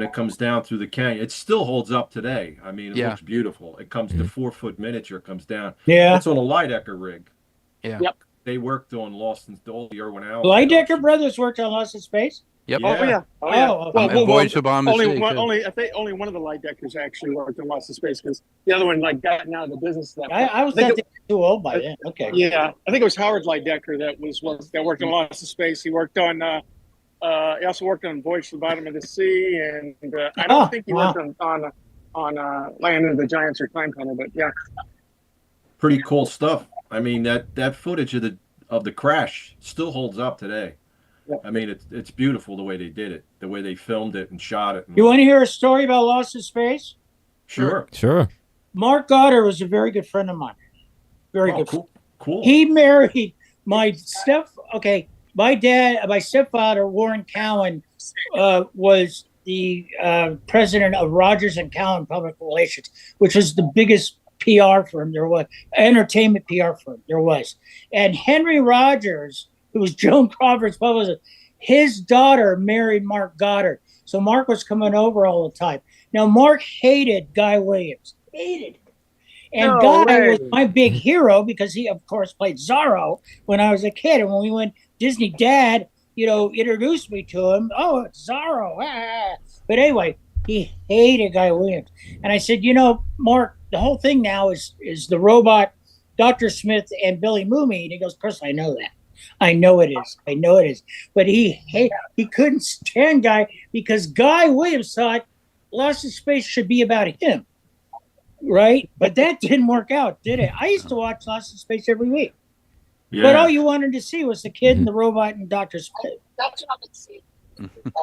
it comes down through the canyon, it still holds up today. I mean, it Yeah. looks beautiful. It comes to 4-foot miniature, comes down. Yeah. It's on a Lydecker rig. Yeah. Yep. They worked on Lost in all the Irwin Allen. Lydecker brothers worked on Lost in Space. Yep. Oh yeah. Oh yeah. Oh, well, and Voyage to Bottom of the Sea, too. I think only one of the light deckers actually worked in Lost in Space because the other one like gotten out of the business. I was think too old by then. Okay. Yeah, I think it was Howard Lidecker that worked on Lost in Space. He worked on. He also worked on Voyage to the Bottom of the Sea, and I don't think he worked on Land of the Giants or Time Tunnel. But yeah, Pretty cool stuff. I mean, that footage of the crash still holds up today. Yeah. I mean, it's beautiful the way they did it, the way they filmed it and shot it. You want to hear a story about Lost in Space? Sure. Sure. Mark Goddard was a very good friend of mine. Very Oh, good. cool. Cool. He married my my stepfather, Warren Cowan, was the president of Rogers and Cowan Public Relations, which was the biggest PR firm there was, entertainment PR firm there was. And Henry Rogers, who was Joan Crawford's publicist, his daughter married Mark Goddard. So Mark was coming over all the time. Now, Mark hated Guy Williams. Hated him. And No Guy way. was my big hero because he, of course, played Zorro when I was a kid. And when we went, Disney Dad, introduced me to him. Oh, it's Zorro. But anyway, he hated Guy Williams. And I said, Mark, the whole thing now is the robot, Dr. Smith and Billy Mooney. And he goes, Chris, I know that. I know it is. I know it is. But he couldn't stand Guy because Guy Williams thought Lost in Space should be about him. Right? But that didn't work out, did it? I used to watch Lost in Space every week. Yeah. But all you wanted to see was the kid and the robot and Dr. Smith. That's what I'm saying.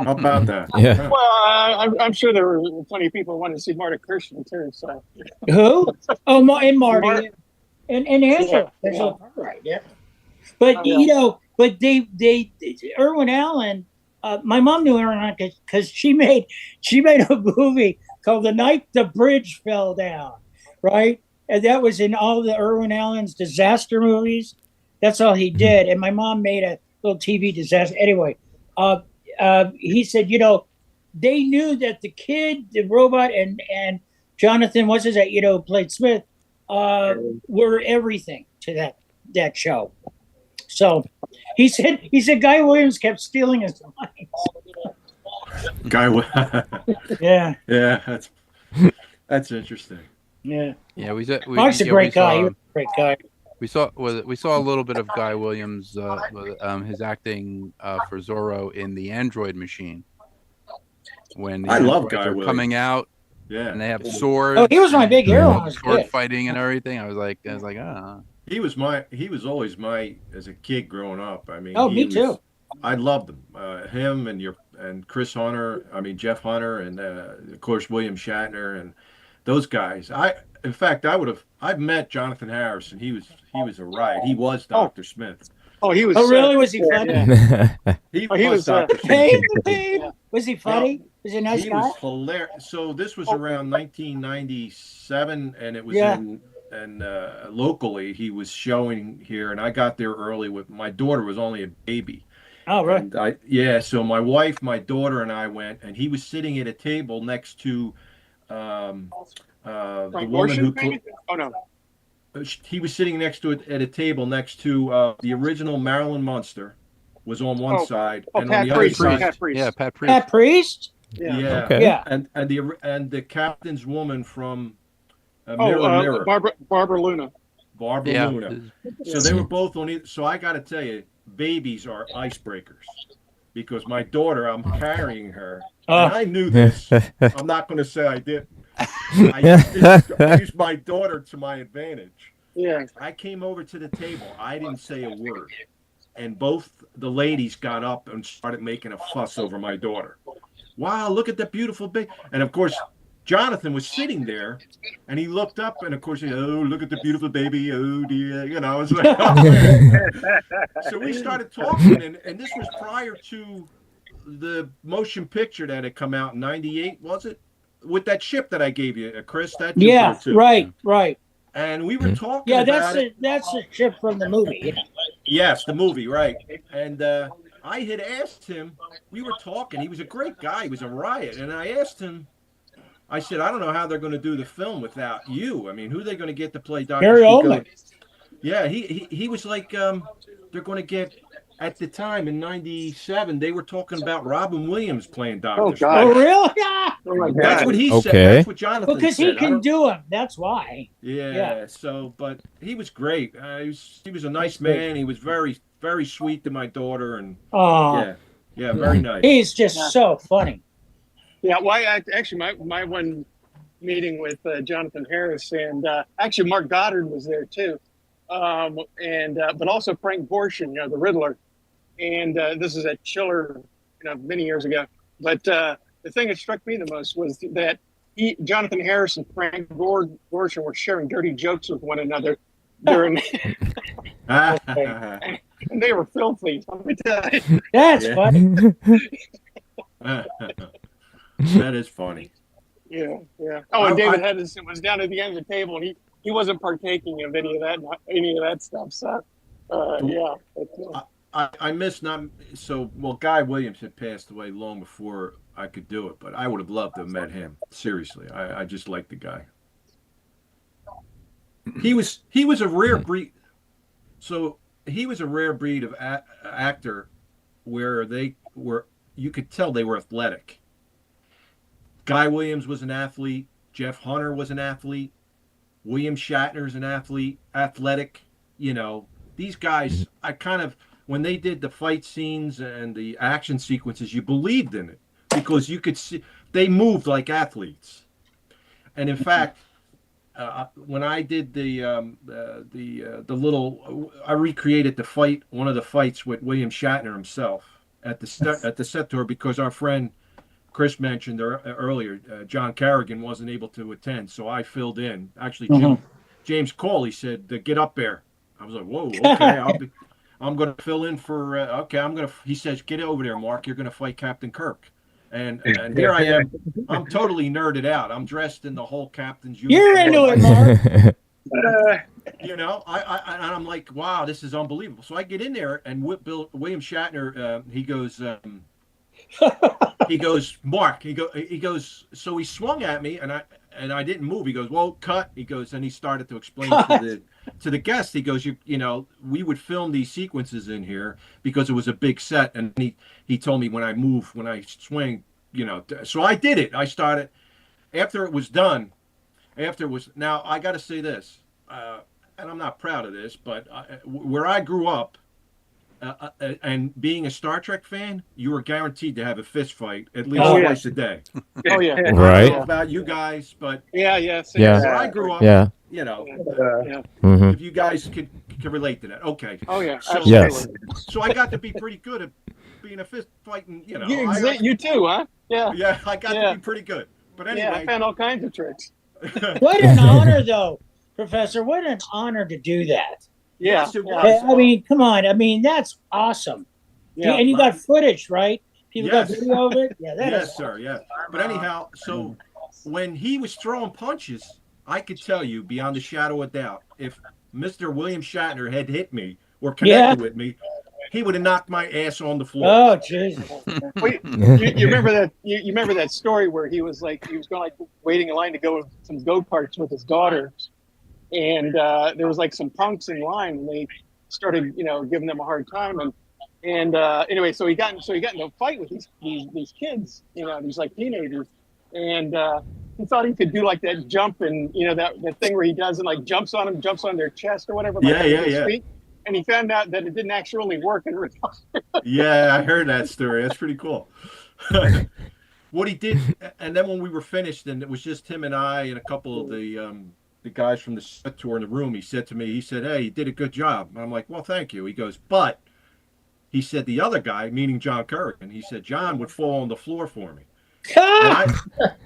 How about that? Yeah. well, I'm sure there were plenty of people who wanted to see Marta Kirshner too. So Who? Oh, and Marty. Mark. And Angela. Yeah. Angela Cartwright, yeah. But, but they Irwin Allen, my mom knew Irwin Allen because she made a movie called The Night the Bridge Fell Down, right? And that was in all the Irwin Allen's disaster movies. That's all he did. And my mom made a little TV disaster. Anyway, he said, they knew that the kid, the robot, and Jonathan, played Smith, were everything to that show. So he said Guy Williams kept stealing his lines. Guy. Yeah. Yeah, that's interesting. Yeah. Yeah, Mark's a great guy. He was a great guy. We saw a little bit of Guy Williams, his acting for Zorro in the Android Machine. When the I love androids Guy are Williams. coming out Yeah. and they have swords. Oh, he was my big hero. Yeah. I was sword good. fighting and everything. I was like, He was always as a kid growing up. I mean, Oh, he me was- too. I loved him. Him and Chris Hunter. I mean, Jeff Hunter and of course William Shatner and those guys. I've met Jonathan Harris and he was a riot. He was Dr. Smith. oh, he was. Oh, really? Was he funny? He Oh, he was was, Dr. Smith. Hey, hey. Was he funny? Was he a nice He guy? was hilarious. So this was around 1997, and it was Yeah. locally he was showing here, and I got there early with my daughter was only a baby. Oh, right. And so my wife, my daughter, and I went, and he was sitting at a table next to the Frank woman who. Ocean, maybe? Oh no. He was sitting next to it at a table next to the original Marilyn Munster was on one side, Oh, and Pat on the other Priest. side, Pat Priest. yeah, Pat Priest. Pat Priest? yeah, Okay. Yeah. and the captain's woman from Mirror Mirror, Barbara Luna. Barbara Yeah. Luna. So they were both on either. So I got to tell you, babies are icebreakers because my daughter, I'm carrying her, and I knew this. I'm not going to say I didn't. I used my daughter to my advantage. Yeah. I came over to the table. I didn't say a word. And both the ladies got up and started making a fuss over my daughter. Wow, look at that beautiful baby. And of course, Jonathan was sitting there and he looked up and of course, he, oh, look at the beautiful baby. Oh, dear. You know, it's like, so we started talking and this was prior to the motion picture that had come out in 98, was it? With that ship that I gave you, Chris. That you Yeah, did too. right. And we were talking Yeah, about it. that's the ship from the movie. Yeah. Yes, the movie, right. And I had asked him, we were talking, he was a great guy, he was a riot. And I asked him, I said, I don't know how they're going to do the film without you. I mean, who are they going to get to play Dr. Gary Chico? Oldman. Yeah, he was like, they're going to get at the time in '97, they were talking about Robin Williams playing Doctor Oh, Strange. God. Oh, really? Yeah. Oh my That's God. what he said. Okay. That's what Jonathan Because said. he I can don't- do them. That's why. Yeah, so but he was great. He was a nice That's great. man. He was very very sweet to my daughter, and Oh, yeah, very nice. he's just Yeah. so funny. Yeah, why? Actually, my one meeting with Jonathan Harris and actually Mark Goddard was there too, and but also Frank Gorshin, you know, the Riddler, and this is at Chiller, you know, many years ago. But the thing that struck me the most was that Jonathan Harris and Frank Gorshin were sharing dirty jokes with one another during, and they were filthy. Let me tell you. That's Yeah. funny. That is funny. Yeah, yeah. Oh, and David Hedison was down at the end of the table, and he wasn't partaking of any of that stuff. So, yeah. I missed not so well. Guy Williams had passed away long before I could do it, but I would have loved to have met him. Seriously, I just like the guy. He was a rare breed. So he was a rare breed of actor, where you could tell they were athletic. Guy Williams was an athlete. Jeff Hunter was an athlete. William Shatner's an athlete, athletic. You know, these guys, when they did the fight scenes and the action sequences, you believed in it because you could see they moved like athletes. And in fact, when I did I recreated one of the fights with William Shatner himself at the set tour because our friend Chris mentioned earlier, John Carrigan wasn't able to attend, so I filled in. Actually, James Cawley said, "Get up there." I was like, "Whoa, okay, I'm going to fill in for." He says, "Get over there, Mark. You're going to fight Captain Kirk." And here I am. I'm totally nerded out. I'm dressed in the whole captain's uniform. You're into it, Mark. You know, I'm like, wow, this is unbelievable. So I get in there, and William Shatner, he goes, Mark, he goes, so he swung at me, and I didn't move. He goes, well, cut. He goes, and he started to explain to the guest. He goes, you know, we would film these sequences in here because it was a big set, and he told me when I swing, you know, so I did it. I started after it was done. Now I got to say this, and I'm not proud of this, but where I grew up. And being a Star Trek fan, you were guaranteed to have a fist fight at least twice a day. Oh yeah. I don't Right. know about you guys, but Yeah. Yeah. where I grew up, Yeah. you know, Hmm. if you guys could relate to that, okay. Oh yeah. So, Absolutely. Yes. So I got to be pretty good at being a fist fighting. You know, You too, huh? Yeah. yeah, I got Yeah. to be pretty good. But Yeah. I anyway, found all kinds of tricks. What an honor, though, Professor. What an honor to do that. Yeah. Yes, it yeah. was. I mean, come on. I mean, that's awesome. Yeah. And you got footage, right? People got Yes. video of it. Yeah, that is. yes, sir, yeah. But anyhow, so when he was throwing punches, I could tell you beyond a shadow of doubt, if Mr. William Shatner had hit me or connected with me, he would have knocked my ass on the floor. Oh, Jesus. Wait, you remember that? You remember that story where he was going waiting in line to go with some go-karts with his daughter, and there was like some punks in line, and they started, you know, giving them a hard time, and anyway, so he got into a fight with these kids, you know, these like teenagers, and he thought he could do like that jump and, you know, that thing where he does and like jumps on their chest or whatever. Like Yeah. his feet. And he found out that it didn't actually work in real life. Yeah, I heard that story. That's pretty cool. What he did, and then when we were finished, and it was just him and I and a couple of the guys from the set tour in the room, he said to me, he said, "Hey, you did a good job." And I'm like, "Well, thank you." He goes, "But," he said, "the other guy," meaning John Kerrigan, he said, "John would fall on the floor for me."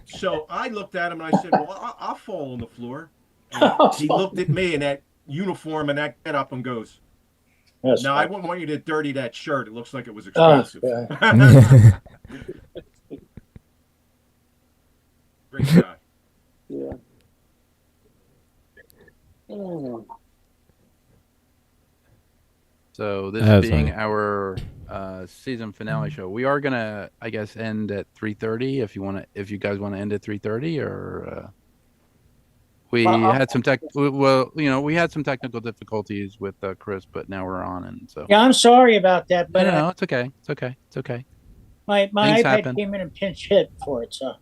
So I looked at him and I said, "Well, I'll fall on the floor." And he looked at me in that uniform and that get up and goes, "No, I wouldn't want you to dirty that shirt. It looks like it was expensive." Great guy. Yeah. Oh. So this That's being funny. our season finale show, we are gonna, I guess, end at 3:30. If you guys want to end at 3:30, or We Well, had some we had some technical difficulties with Chris, but now we're on, and so. Yeah, I'm sorry about that, But but no, it's okay. It's okay. It's okay. my things iPad happen. came in and pinch hit for it. So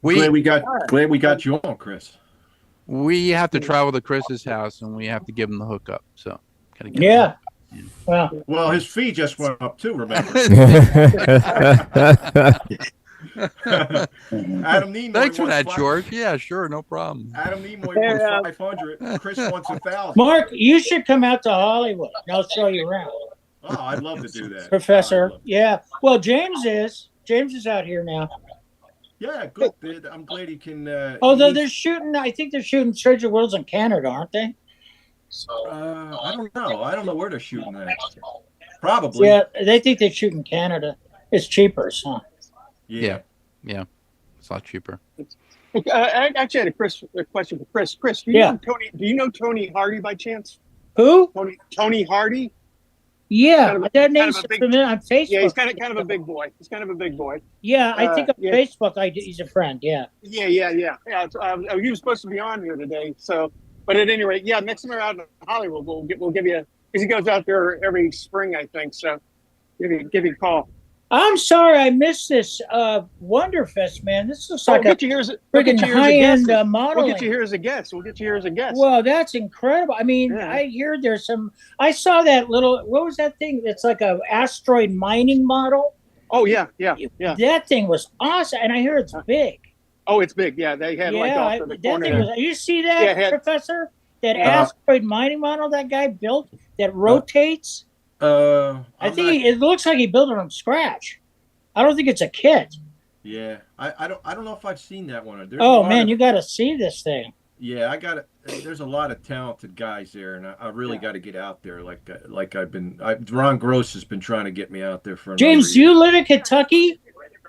Glad we got you on, Chris. We have to travel to Chris's house, and we have to give him the hookup. So, gotta get yeah. Well, Well, his fee just went up too. Remember, Adam Nimoy. Thanks for wants that, five- George. Yeah, sure, no problem. Adam Nimoy Yeah. wants 500. Chris wants 1,000. Mark, you should come out to Hollywood, and I'll show you around, Oh, I'd love to do that, Professor. I'd love- Yeah. Well, James is out here now. Yeah, good. I'm glad he can. Although he- they're shooting, I think they're shooting Stranger Worlds in Canada, aren't they? I don't know. I don't know where they're shooting that. Probably. Yeah, they think they shoot in Canada. It's cheaper, huh? Yeah. It's a lot cheaper. I actually had a question for Chris. Chris, do you know Tony Hardy by chance? Who? Tony Hardy? Yeah, Kind of a- that kind name's of a big- familiar on Facebook. Yeah, he's kind of a big boy. He's kind of a big boy. Yeah, I think on yeah. Facebook, he's a friend. Yeah. Yeah. He was supposed to be on here today. So, but at any rate, yeah, next time we're out in Hollywood, we'll give you because he goes out there every spring, I think. So, give you a call. I'm sorry I missed this Wonderfest, man. This looks So like we'll a get you here as freaking high-end We'll modeling. get you here as a guest. We'll get you here as a guest. Well, that's incredible. I mean, Yeah. I hear there's some. I saw that little. What was that thing? It's like a asteroid mining model. Oh yeah. That thing was awesome, and I hear it's big. Oh, it's big. Yeah, they had like off in the that corner. thing there. was. You see that, Yeah, it had- Professor? That asteroid mining model that guy built that rotates. I think it looks like he built it from scratch. I don't think it's a kit. Yeah, I don't know if I've seen that one. There's a Oh lot man, of- you got to see this thing. Yeah, I got it. There's a lot of talented guys there, and I really got to get out there. Like Ron Gross has been trying to get me out there for. a number James, of do you years. live in Kentucky?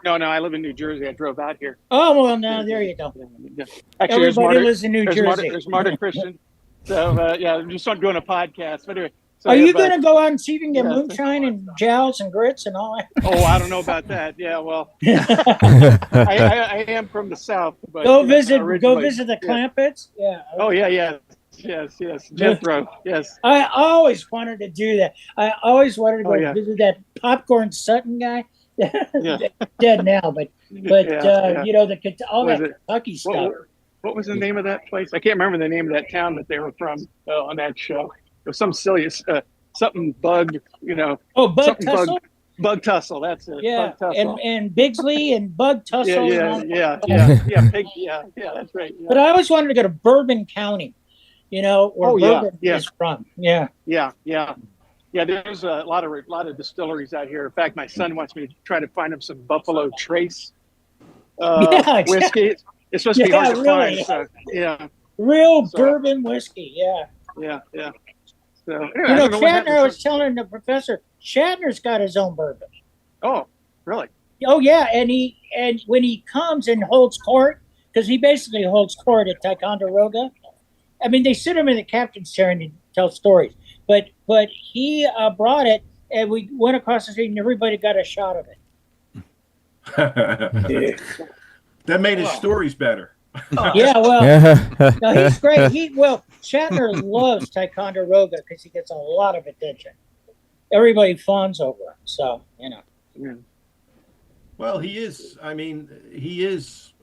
No, I live in New Jersey. I drove out here. Oh well, now there you go. Yeah. Actually, there's Everybody Marta, lives in New Jersey. there's Marta Christian. So yeah, I'm just doing a podcast. But anyway, so Are yeah, you but- going to go out and see if you can get Yeah. moonshine and gels and grits and all Oh, I don't know about that. Yeah, well, that? I am from the South. But Go yeah, visit originally. the Yeah. Clampets. Yeah. Oh yeah, yes. Jethro, yes. I always wanted to do that. I always wanted to go Oh, yeah. visit that Popcorn Sutton guy. Yeah. Dead now, but Yeah. you know all Was that it- Kentucky stuff. What was the name of that place? I can't remember the name of that town that they were from on that show. It was some silly something bug, Oh, Bug something Tussle. Bug Tussle. That's it. Yeah, Bug Tussle. and Bigsley and Bug Tussle. and all that. Yeah. Pig, yeah. That's right. Yeah. But I always wanted to go to Bourbon County, where Oh, yeah, Bourbon yeah. is from. Yeah. Yeah. There's a lot of distilleries out here. In fact, my son wants me to try to find him some Buffalo Trace Yeah, exactly. whiskey. It's supposed to be hard to really. find. So, yeah. Real So- bourbon whiskey. Yeah. So anyway, You I know, don't know what happened Shatner, I to- was telling the professor, Shatner's got his own bourbon. Oh, really? Oh yeah, and when he comes and holds court, because he basically holds court at Ticonderoga. I mean, they sit him in the captain's chair and he tells stories. But he brought it, and we went across the street, and everybody got a shot of it. That made his stories better. Yeah, well, Yeah. no, he's great. Shatner loves Ticonderoga because he gets a lot of attention. Everybody fawns over him, so Yeah. Well, he is. I mean, he is.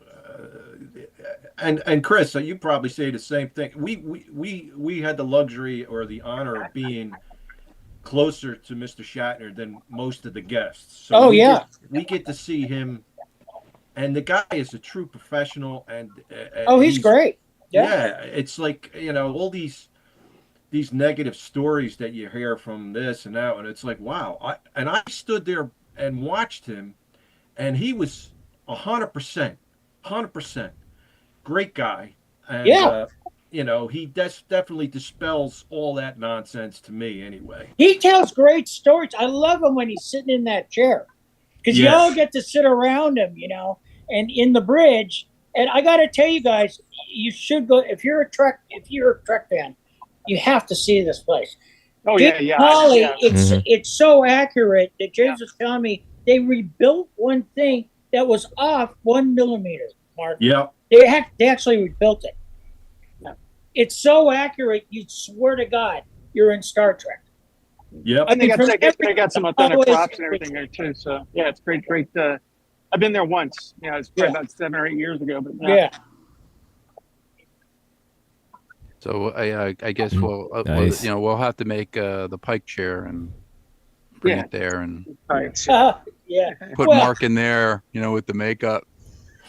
And Chris, you probably say the same thing. We had the luxury or the honor of being closer to Mr. Shatner than most of the guests. So Oh, we yeah. we get to see him, and the guy is a true professional. And he's great. Yeah. Yeah, it's like all these negative stories that you hear from this and that, and it's like wow. I stood there and watched him, and he was 100%, great guy. And, Yeah. He definitely dispels all that nonsense to me anyway. He tells great stories. I love him when he's sitting in that chair because you Yes. all get to sit around him, and in the bridge. And I got to tell you guys, you should go if you're a Trek fan, you have to see this place. Oh Dick yeah. Holly, Yeah. it's so accurate that James was telling me they rebuilt one thing that was off 1 millimeter. Mark. Yep. They actually rebuilt it. It's so accurate, you swear to God, you're in Star Trek. Yep. I And they mean, got, from they got some authentic always- props and everything there too. So yeah, it's great. I've been there once. Yeah, it's probably about 7 or 8 years ago. But Yeah. So I guess Mm, we'll nice. we'll have to make the Pike chair and bring Yeah. it there and Right. Yeah. put Well- Mark in there, with the makeup.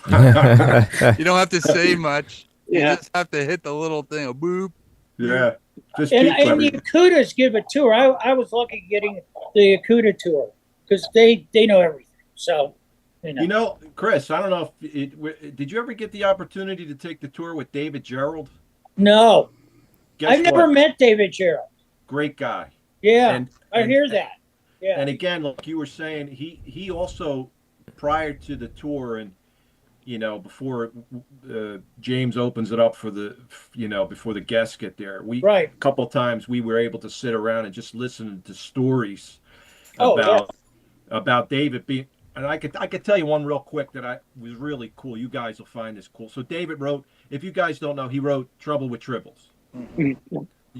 You don't have to say much. You Yeah. just have to hit the little thing, a boop. Yeah. Just And, keep and the Yakutas give a tour. I was lucky getting the Yakuta tour because they know everything. So, Chris, I don't know if did you ever get the opportunity to take the tour with David Gerald? no, Guess I've never what? met David Gerald. Great guy. Yeah, And I hear that. Yeah. And again, like you were saying, he also prior to the tour and before James opens it up for the before the guests get there, Right. a couple of times we were able to sit around and just listen to stories Oh, about David being. And I could tell you one real quick that was really cool. You guys will find this cool. So David wrote, if you guys don't know, he wrote Trouble with Tribbles.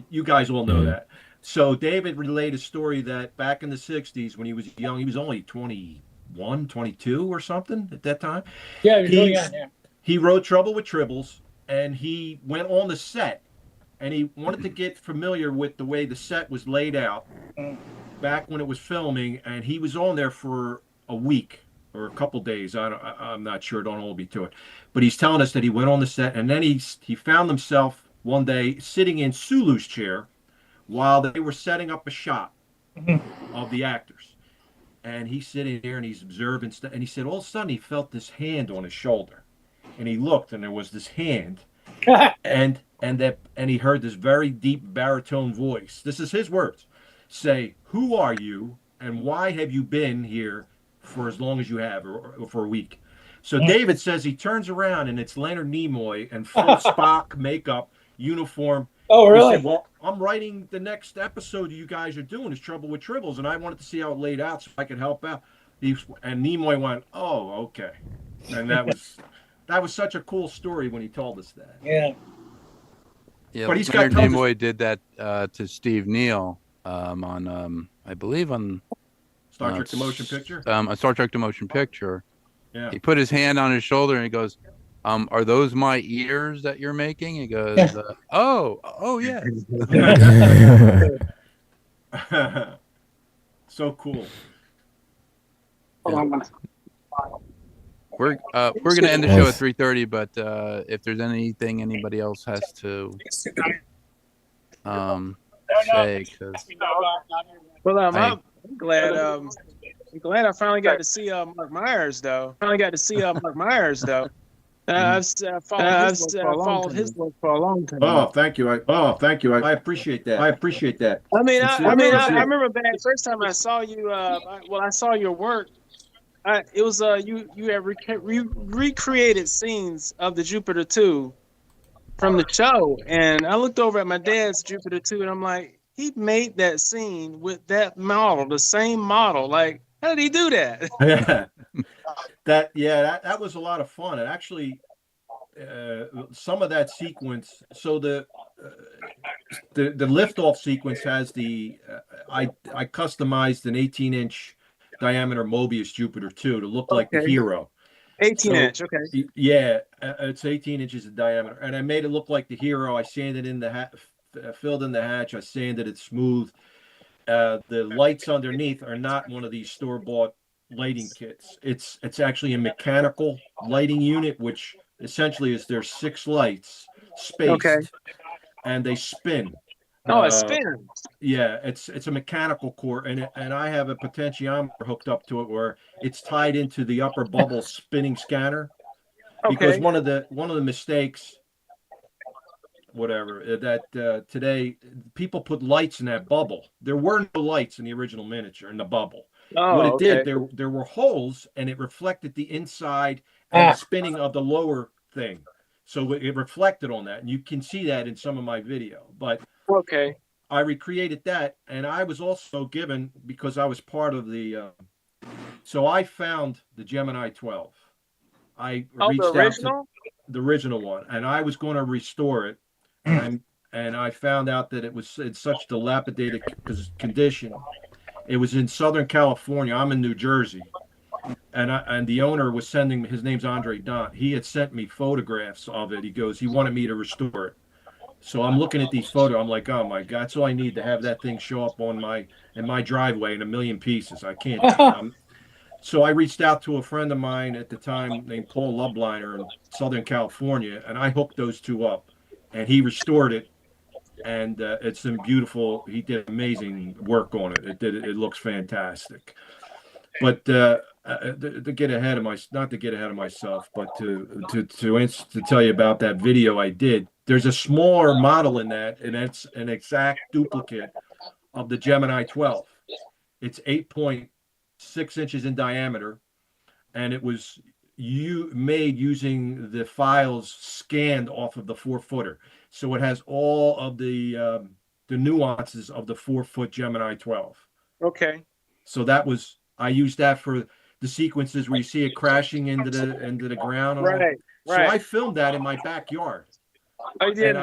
You guys all know that. So David relayed a story that back in the 60s when he was young, he was only 21, 22 or something at that time. Yeah, you're really young, yeah. He wrote Trouble with Tribbles and he went on the set and he wanted to get familiar with the way the set was laid out back when it was filming, and he was on there for a week or a couple days. I'm not sure. Don't hold me to it. But he's telling us that he went on the set, and then he found himself one day sitting in Sulu's chair while they were setting up a shot of the actors. And he's sitting there and he's observing stuff. And he said all of a sudden he felt this hand on his shoulder, and he looked, and there was this hand, and he heard this very deep baritone voice. This is his words. Say, "Who are you, and why have you been here for as long as you have, or for a week?" So David says he turns around and it's Leonard Nimoy in full Spock makeup, uniform. Oh, He really? said, "Well, I'm writing the next episode you guys are doing is Trouble with Tribbles, and I wanted to see how it laid out so I could help out." And Nimoy went, "Oh, okay," and that was such a cool story when he told us that. Yeah. Yeah, But he's got Leonard tons of- Nimoy did that to Steve Neal on I believe on Star Trek: The Motion Picture. a Star Trek: The Motion Picture. Yeah. He put his hand on his shoulder and he goes, "Are those my ears that you're making?" He goes, "Oh yeah." So cool. Hold on one second. We're gonna end the show at 3:30, but if there's anything anybody else has to say, 'cause Well, Hey. I'm glad. I'm glad I finally got to see Mark Myers, though. I've followed his work for a long time. Oh, thank you. I appreciate that. I mean, It's- I remember back the first time I saw you. I saw your work. It was you had recreated scenes of the Jupiter 2 from the show, and I looked over at my dad's Jupiter 2, and I'm like, he made that scene with that model, the same model. Like, how did he do that? Yeah. That was a lot of fun. And actually, some of that sequence. So the liftoff sequence has I customized an 18-inch diameter Mobius Jupiter 2 to look like the Okay. hero. 18-inch, okay. Yeah, it's 18 inches in diameter, and I made it look like the hero. I sanded in the filled in the hatch. I sanded it smooth. The lights underneath are not one of these store-bought lighting kits. It's actually a mechanical lighting unit, which essentially is there's 6 lights spaced, Okay. and they spin. Oh, it spins. Yeah, it's a mechanical core, and I have a potentiometer hooked up to it where it's tied into the upper bubble spinning scanner. Because Okay. one of the mistakes, that today people put lights in that bubble. There were no lights in the original miniature in the bubble. Oh, What it okay. did, there were holes, and it reflected the inside and the spinning of the lower thing. So it reflected on that, and you can see that in some of my video. But Okay. I recreated that, and I was also given, because I was part of the. So I found the Gemini 12. I Oh, reached the out to original? the original one, and I was going to restore it, and I found out that it was in such dilapidated condition. It was in Southern California. I'm in New Jersey, and the owner was sending. His name's Andre Dont. He had sent me photographs of it. He wanted me to restore it. So I'm looking at these photos. I'm like, oh my God, that's all I need to have that thing show up in my driveway in a million pieces. I can't. So I reached out to a friend of mine at the time named Paul Lubliner in Southern California, and I hooked those two up, and he restored it, and it's in beautiful. He did amazing work on it. It looks fantastic. But to get ahead of not to get ahead of myself, but to tell you about that video I did. There's a smaller model in that, and it's an exact duplicate of the Gemini 12. It's 8.6 inches in diameter, and it was made using the files scanned off of the 4-footer. So it has all of the nuances of the 4-foot Gemini 12. Okay. So I used that for the sequences where you see it crashing into the ground. Right. So I filmed that in my backyard. I did.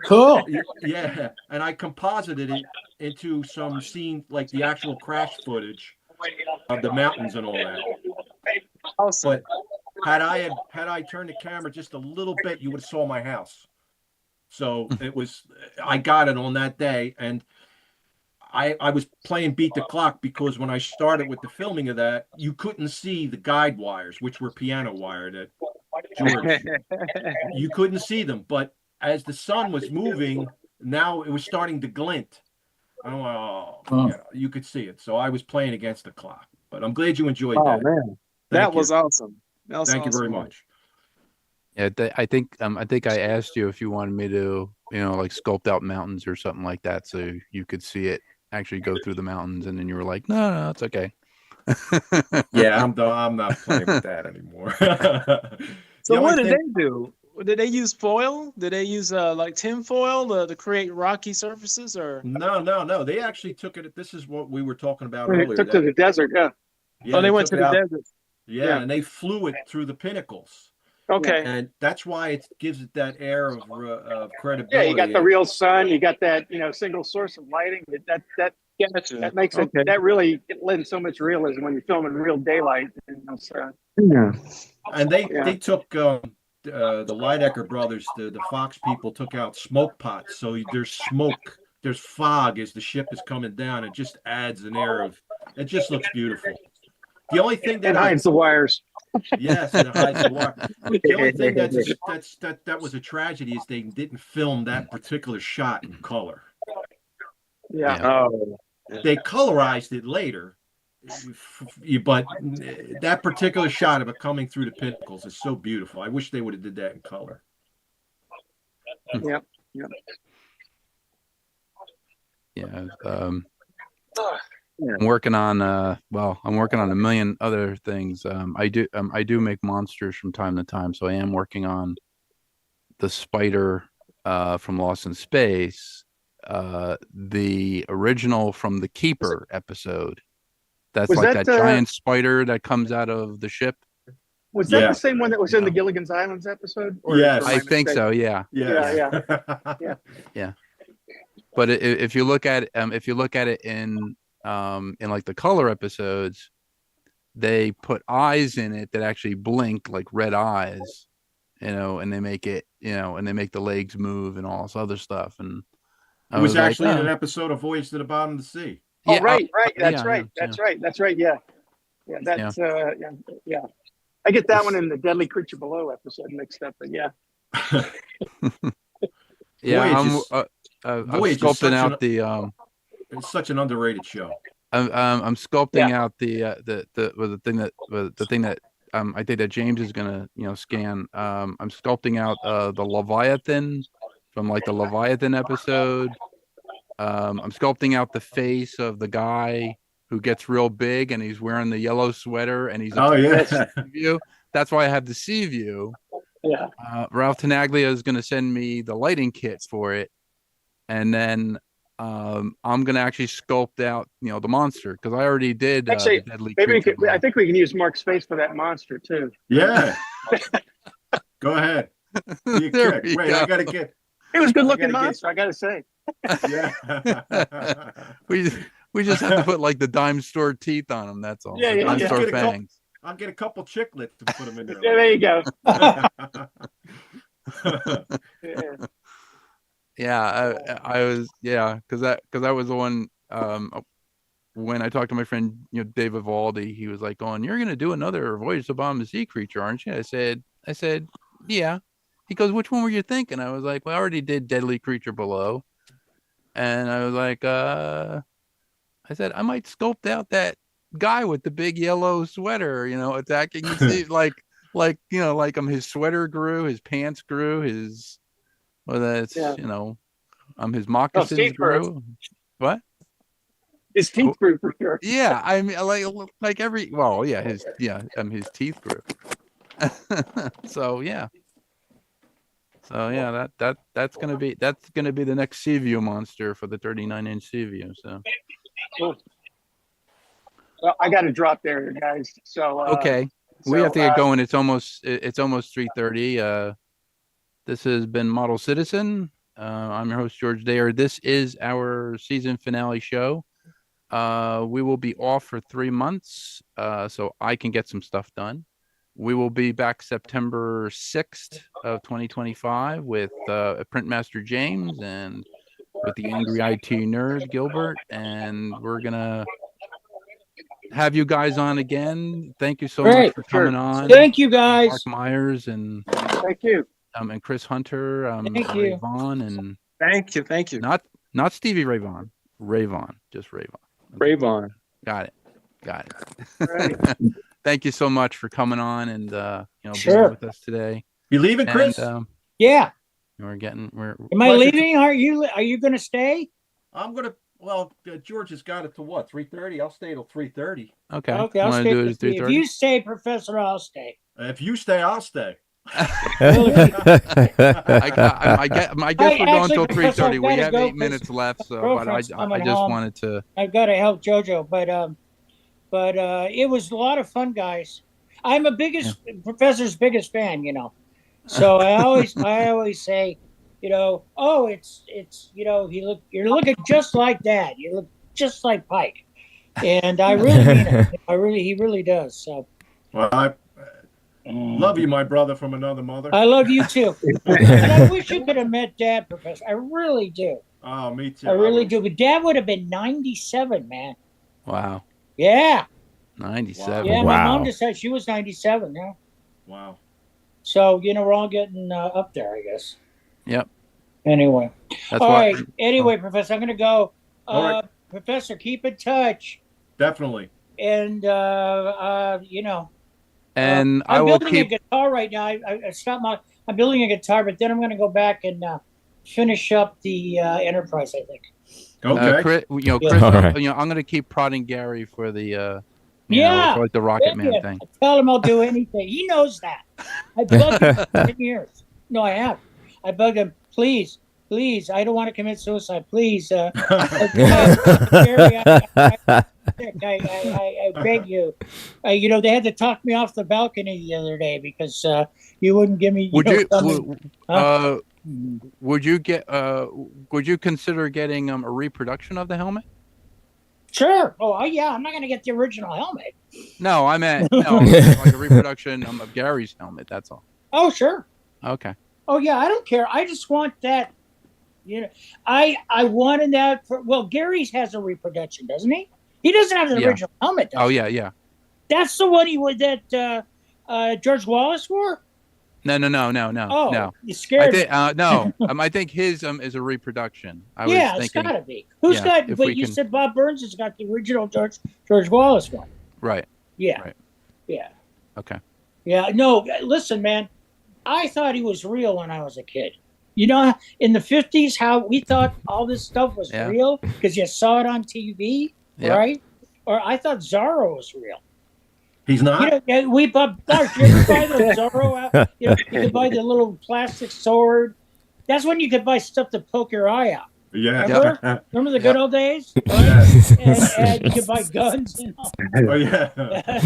Cool. Yeah, and I composited it into some scene, like the actual crash footage of the mountains and all that. Awesome. But had I turned the camera just a little bit, you would have saw my house. So I got it on that day, and I was playing beat the clock because when I started with the filming of that, you couldn't see the guide wires, which were piano wired at George. You couldn't see them, but as the sun was moving, now it was starting to glint. You could see it. So I was playing against the clock. But I'm glad you enjoyed that. Man, that was awesome. Thank you very much. Yeah, I think I asked you if you wanted me to, like sculpt out mountains or something like that, so you could see it actually go through the mountains, and then you were like, no, it's okay. Yeah, I'm not playing with that anymore. So what did they do? Did they use foil? Did they use like tin foil to create rocky surfaces, or? No. They actually took it. This is what we were talking about They earlier. took to the desert. Yeah. Yeah, They went to the desert. Yeah, and they flew it through the pinnacles. Okay. And that's why it gives it that air of credibility. Yeah, you got the real sun. You got that single source of lighting. That Gotcha. makes it. Okay. That really lends so much realism when you film in real daylight. So, Yeah. And they took the Lydecker brothers, the Fox people, took out smoke pots. So there's smoke, there's fog as the ship is coming down. It just adds an air of. It just looks beautiful. The only thing that hides the wires. Yes, and it hides the wire. The only thing that was a tragedy is they didn't film that particular shot in color. Yeah. Oh. They colorized it later, but that particular shot of it coming through the pinnacles is so beautiful. I wish they would have did that in color. Yep. Yeah. I'm working on I'm working on a million other things. I do make monsters from time to time, so I am working on the spider from Lost in Space, the original from the Keeper episode. That's Was like that, that giant spider that comes out of the ship. Was that the same one that was in the Gilligan's Islands episode? Yes. I think so. Yeah. Yeah. But if you look at it in like the color episodes, they put eyes in it that actually blink like red eyes, and they make it, and they make the legs move and all this other stuff. And it was actually in an episode of Voyage to the Bottom of the Sea. Oh, Yeah, right. That's yeah, right. yeah. That's right. Yeah. That's yeah. I get that one in the Deadly Creature Below episode mixed up, but yeah. Yeah, I'm Voyage is sculpting out it's such an underrated show. I'm sculpting out the thing that I think that James is gonna scan. I'm sculpting out the Leviathan from like the Leviathan episode. I'm sculpting out the face of the guy who gets real big and he's wearing the yellow sweater and he's view. That's why I have the sea view. Yeah. Ralph Tenaglia is going to send me the lighting kit for it, and then I'm going to actually sculpt out the monster, because I already did. Actually, Deadly maybe Creature I think we can use Mark's face for that monster too. Yeah. Go ahead. You There kick. we Wait, I go. gotta get. He was a good I looking gotta get- monster, I gotta say. Yeah. we just have to put like the dime store teeth on him. That's all. Yeah, The yeah, dime yeah. store Get a couple- fangs. I'll get a couple chiclets to put them in Yeah, there you go. there. Yeah. Yeah, I was because that was the one when I talked to my friend Dave Vivaldi, he was like going, "You're gonna do another Voyage to the Bottom of the Sea creature, aren't you?" I said, "Yeah." He goes, "Which one were you thinking?" I was like, "Well, I already did Deadly Creature Below," and I was like, I said I might sculpt out that guy with the big yellow sweater, attacking the sea, like his sweater grew, his pants grew, his that's Yeah. his moccasins teeth grew. grew. What? His teeth grew for sure. Yeah, I mean, like his teeth grew. So yeah, that's gonna be the next Seaview monster for the 39-inch Seaview. So Cool. Well, I got to drop there, guys. So okay, we so, have to get going. It's almost 3:30. This has been Model Citizen. I'm your host, George Dayer. This is our season finale show. We will be off for 3 months, so I can get some stuff done. We will be back September 6th of 2025 with Printmaster James and with the Angry IT Nerd Gilbert, and we're gonna have you guys on again. Thank you so much Great. for coming Sure. on. Thank you, guys. Mark Myers and thank you. Chris Hunter, Thank Ray you. Vaughn, and Thank you. not Stevie Ray Vaughan, Ray Vaughn, just Ray Vaughn. Rayvon. Got it. All right. Thank you so much for coming on and being Sure. with us today. You leaving, Chris? And, Yeah. we're Am I leaving? Are you going to stay? I'm gonna. Well, George has got it to what? 3:30. I'll stay till 3:30. okay. Okay, I'll Wanna stay. do it with at you. If 3:30? you stay, Professor, I'll stay. If you stay, I'll stay. I guess we're going actually, till Professor, 3:30. I've We gotta have go 8 minutes left, so but girlfriend's I coming just home. wanted to. I've got to help JoJo, but it was a lot of fun, guys. I'm Professor's biggest fan, So I always say, oh, it's you're looking just like Dad. You look just like Pike, and I really mean it. He really does. So Well, I love you, my brother from another mother. I love you too, and I wish you could have met Dad, Professor. I really do. Oh, me too. I really do. But Dad would have been 97, man. Wow, Yeah, 97. yeah. My mom Wow. just said she was 97. Yeah. Wow. So we're all getting up there, I guess. Yep. Anyway, That's all why. right. Anyway, Professor, I'm going to go. All right. Professor, keep in touch, Definitely. and And I I'm will building keep. a guitar right now. I stopped I'm building a guitar, but then I'm going to go back and finish up the Enterprise. I think. Okay. Chris, Yeah. Chris, All right. I'm going to keep prodding Gary for the. Yeah. for like the Rocket Thank Man you. thing. I tell him I'll do anything. He knows that. I bugged him for 10 years. No, I have. I bugged him. Please, I don't want to commit suicide. Please, Gary, I beg you. They had to talk me off the balcony the other day because you wouldn't give me. Would you consider getting a reproduction of the helmet? Sure. Oh, yeah. I'm not going to get the original helmet. No, I meant like a reproduction of Gary's helmet. That's all. Oh, sure. Okay. Oh, yeah. I don't care. I just want that. I wanted that Gary has a reproduction, doesn't he? He doesn't have the original helmet. Oh, yeah. That's the one that George Wallace wore? No. Oh, no. You scared me. No. I think his is a reproduction. I was It's thinking, got to be. Who's yeah, got? if But we you can- said Bob Burns has got the original George Wallace one. right. Yeah. Right. Yeah. Okay. Yeah. No, listen, man. I thought he was real when I was a kid. In the 50s, how we thought all this stuff was Yeah. real because you saw it on TV, Yeah. right? Or I thought Zorro was real. He's not. We bought. Did you ever buy the Zorro out? You could buy the little plastic sword. That's when you could buy stuff to poke your eye out. Yeah. Remember the good old days? Yeah. And you could buy guns and all. Oh yeah.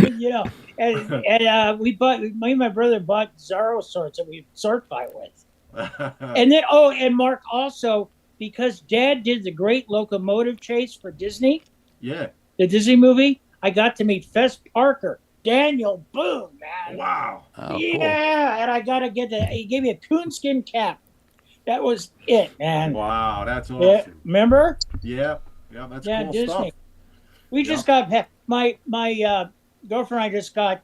You know, and we bought, me and my brother bought Zorro swords that we sword fight with. And then, and Mark also, because Dad did the Great Locomotive Chase for Disney, Yeah. the Disney movie, I got to meet Fess Parker, Daniel Boone, man. Wow. Oh, cool. Yeah, and I got to get he gave me a coonskin cap. That was it, man. Wow, that's Yeah, awesome. remember? Yeah. Yeah, that's Yeah, cool Disney. stuff. We just got my girlfriend and I just got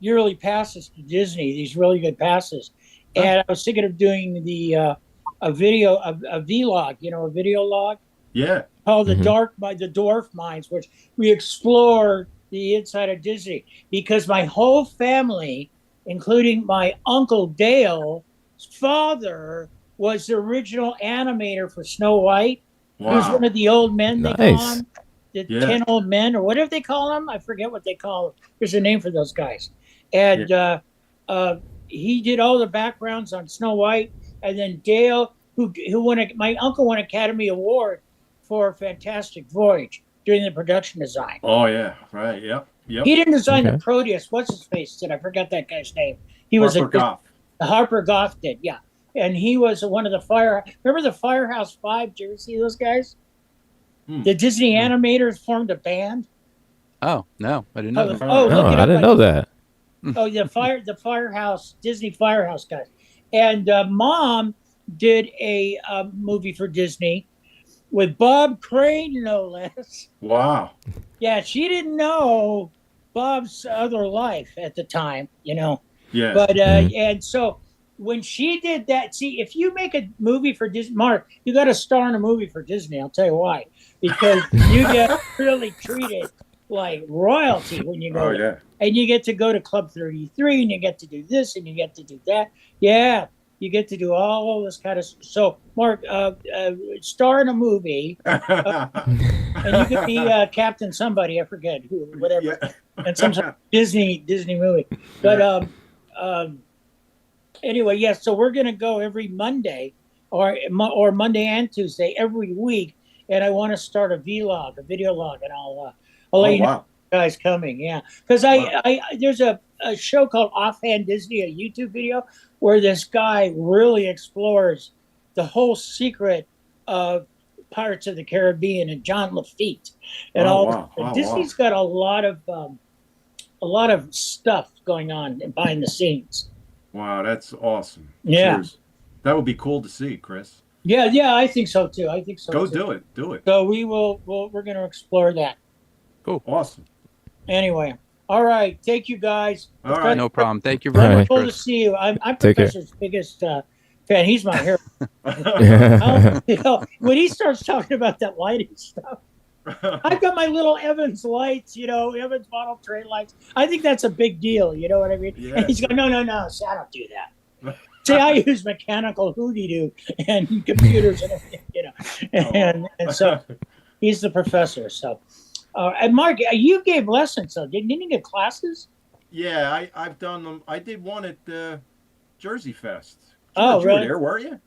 yearly passes to Disney. These really good passes, and I was thinking of doing a video, a vlog, a video log Yeah. called Mhm. the Dwarf Mines, which we explore the inside of Disney because my whole family, including my uncle Dale's father, was the original animator for Snow White. He was Wow. one of the old men they Nice. call him, the Yeah. 10 old men, or whatever they call them. I forget what they call them. There's a name for those guys. And he did all the backgrounds on Snow White. And then Dale, who my uncle won Academy Award for Fantastic Voyage doing the production design. Oh yeah. Right. Yep. Yep. He didn't design the Okay. Proteus. What's his face? Did I forgot that guy's name? He was Harper Goff. Harper Goff did, yeah. And he was one of the remember the Firehouse Five? Did you ever see those guys? Hmm. The Disney animators formed a band. Oh, no, I didn't know that. Oh, look No, it I up didn't on- know that. Oh, the Firehouse, Disney Firehouse guys. And Mom did a movie for Disney with Bob Crane, no less. Wow. Yeah, she didn't know Bob's other life at the time, Yeah. But Mhm. and so when she did that, see, if you make a movie for Disney, Mark, you got to star in a movie for Disney. I'll tell you why, because you get really treated like royalty when you go, Oh yeah. and you get to go to Club 33, and you get to do this, and you get to do that. Yeah, you get to do all this kind of. So, Mark, star in a movie, and you could be Captain somebody, I forget who, whatever, Yeah. and some sort of Disney movie. But anyway, yes. So we're gonna go every Monday, or Monday and Tuesday every week, and I want to start a vlog, a video log, and I'll Oh let you know wow. guys coming. Yeah, because Wow. I there's a show called Offhand Disney, a YouTube video where this guy really explores the whole secret of Pirates of the Caribbean and John Lafitte and Oh, all. wow. And Wow, Disney's got a lot of stuff going on behind the scenes. Wow, that's awesome. Yeah. Cheers. That would be cool to see, Chris. Yeah, I think so too. I think so. Go too. do it. Do it. So we're going to explore that. Awesome. Anyway, all right. Thank you guys. All right. No problem. Thank you very All right. much, Wonderful to Chris. see you. I'm Take care. Professor's biggest fan. He's my hero. Yeah. When he starts talking about that lighting stuff, I've got my little Evans lights, Evans model train lights. I think that's a big deal. You know what I mean? Yeah. And he's going, no. See, I don't do that. See, I use mechanical hoodie-doo and computers and everything, and so he's the professor. So, and Mark, you gave lessons, so didn't you get classes? Yeah, I've done them. I did one at Jersey Fest. Oh, George, you were really? there, were you?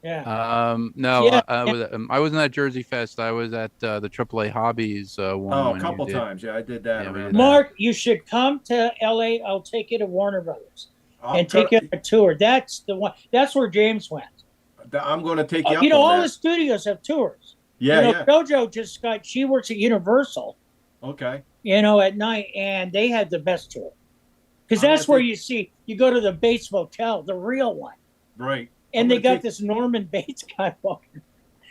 Yeah. No, Yeah. I wasn't at Jersey Fest. I was at the AAA Hobbies one. Oh, when a you couple did. times. Yeah, I did that. Yeah, we around did there. Mark, you should come to LA. I'll take you to Warner Brothers I'm and take you gonna- on a tour. That's the one. That's where James went. I'm going to take you up You know, on all that. the studios have tours. Yeah, JoJo she works at Universal, Okay. at night, and they had the best tour. Because I'm that's gonna where you go to the Bates Motel, the real one. Right. And I'm they gonna got take- this Norman Bates guy walking.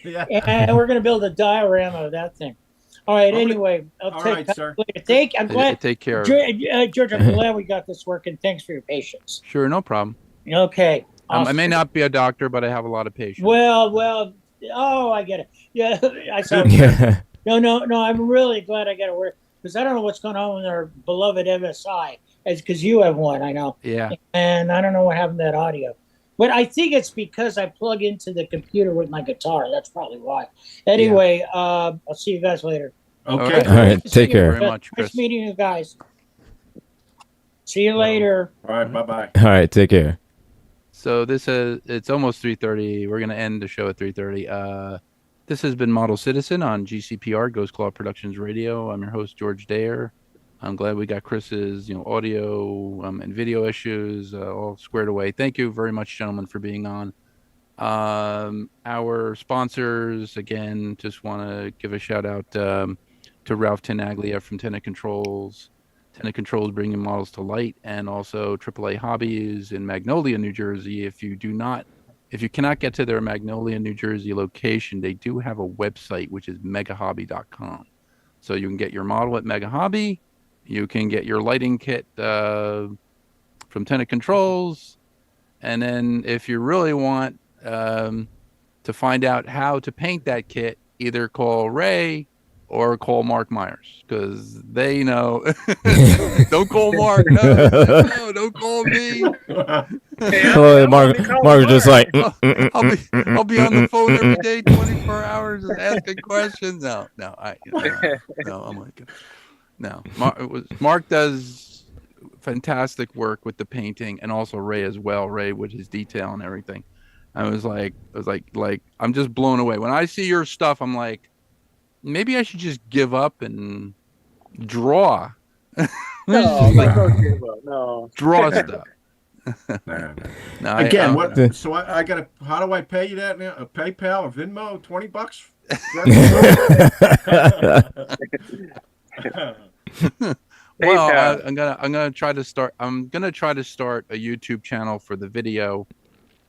Yeah. And we're going to build a diorama of that thing. All right, I'm gonna- anyway. I'll All take right, sir. later. I'm glad, Take care. George, I'm glad we got this working. Thanks for your patience. Sure, no problem. Okay. I may awesome. not be a doctor, but I have a lot of patience. Well, I get it. Yeah, I saw. Yeah. No, I'm really glad I got to work because I don't know what's going on with our beloved MSI, because you have one, I know, Yeah. and I don't know what happened to that audio. But I think it's because I plug into the computer with my guitar. That's probably why. Anyway, I'll see you guys later. Okay. All right. See Take you. care. Very much, Nice Chris. meeting you guys. See you later. All right. Bye-bye. All right. Take care. So this is it's almost 3:30. We're gonna end the show at 3:30. This has been Model Citizen on GCPR, Ghost Claw Productions Radio. I'm your host, George Dare. I'm glad we got Chris's, audio and video issues all squared away. Thank you very much, gentlemen, for being on. Our sponsors, again, just want to give a shout out to Ralph Tenaglia from Tenant Controls. Tenant Controls bringing models to light, and also AAA Hobbies in Magnolia, New Jersey. If you cannot get to their Magnolia, New Jersey location, they do have a website, which is megahobby.com. So you can get your model at Mega Hobby. You can get your lighting kit from Tenant Controls. And then if you really want to find out how to paint that kit, either call Ray or call Mark Myers, because they know. Don't call Mark. No, don't call me. Oh, Mark was just like, I'll be on the phone every day, 24 hours, just asking questions. No, I'm like, no. Mark does fantastic work with the painting, and also Ray as well. Ray with his detail and everything. I was like, I'm just blown away when I see your stuff. I'm like, maybe I should just give up and draw. No. Draw stuff. Nah. No, Again, what? So I gotta. How do I pay you that now? A PayPal or Venmo? $20? Well, I'm gonna try to start. I'm gonna try to start a YouTube channel for the video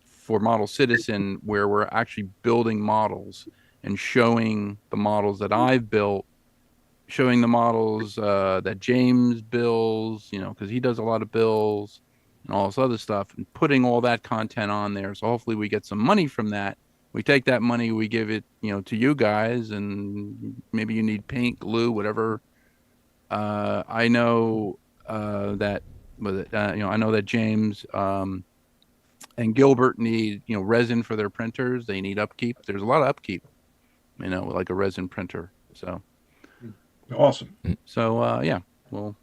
for Model Citizen, where we're actually building models and showing the models that I've built, showing the models that James builds, because he does a lot of builds and all this other stuff, and putting all that content on there. So hopefully we get some money from that. We take that money, we give it, to you guys, and maybe you need paint, glue, whatever. I know that, I know that James and Gilbert need, resin for their printers. They need upkeep. There's a lot of upkeep, like a resin printer. So Awesome. So yeah, we'll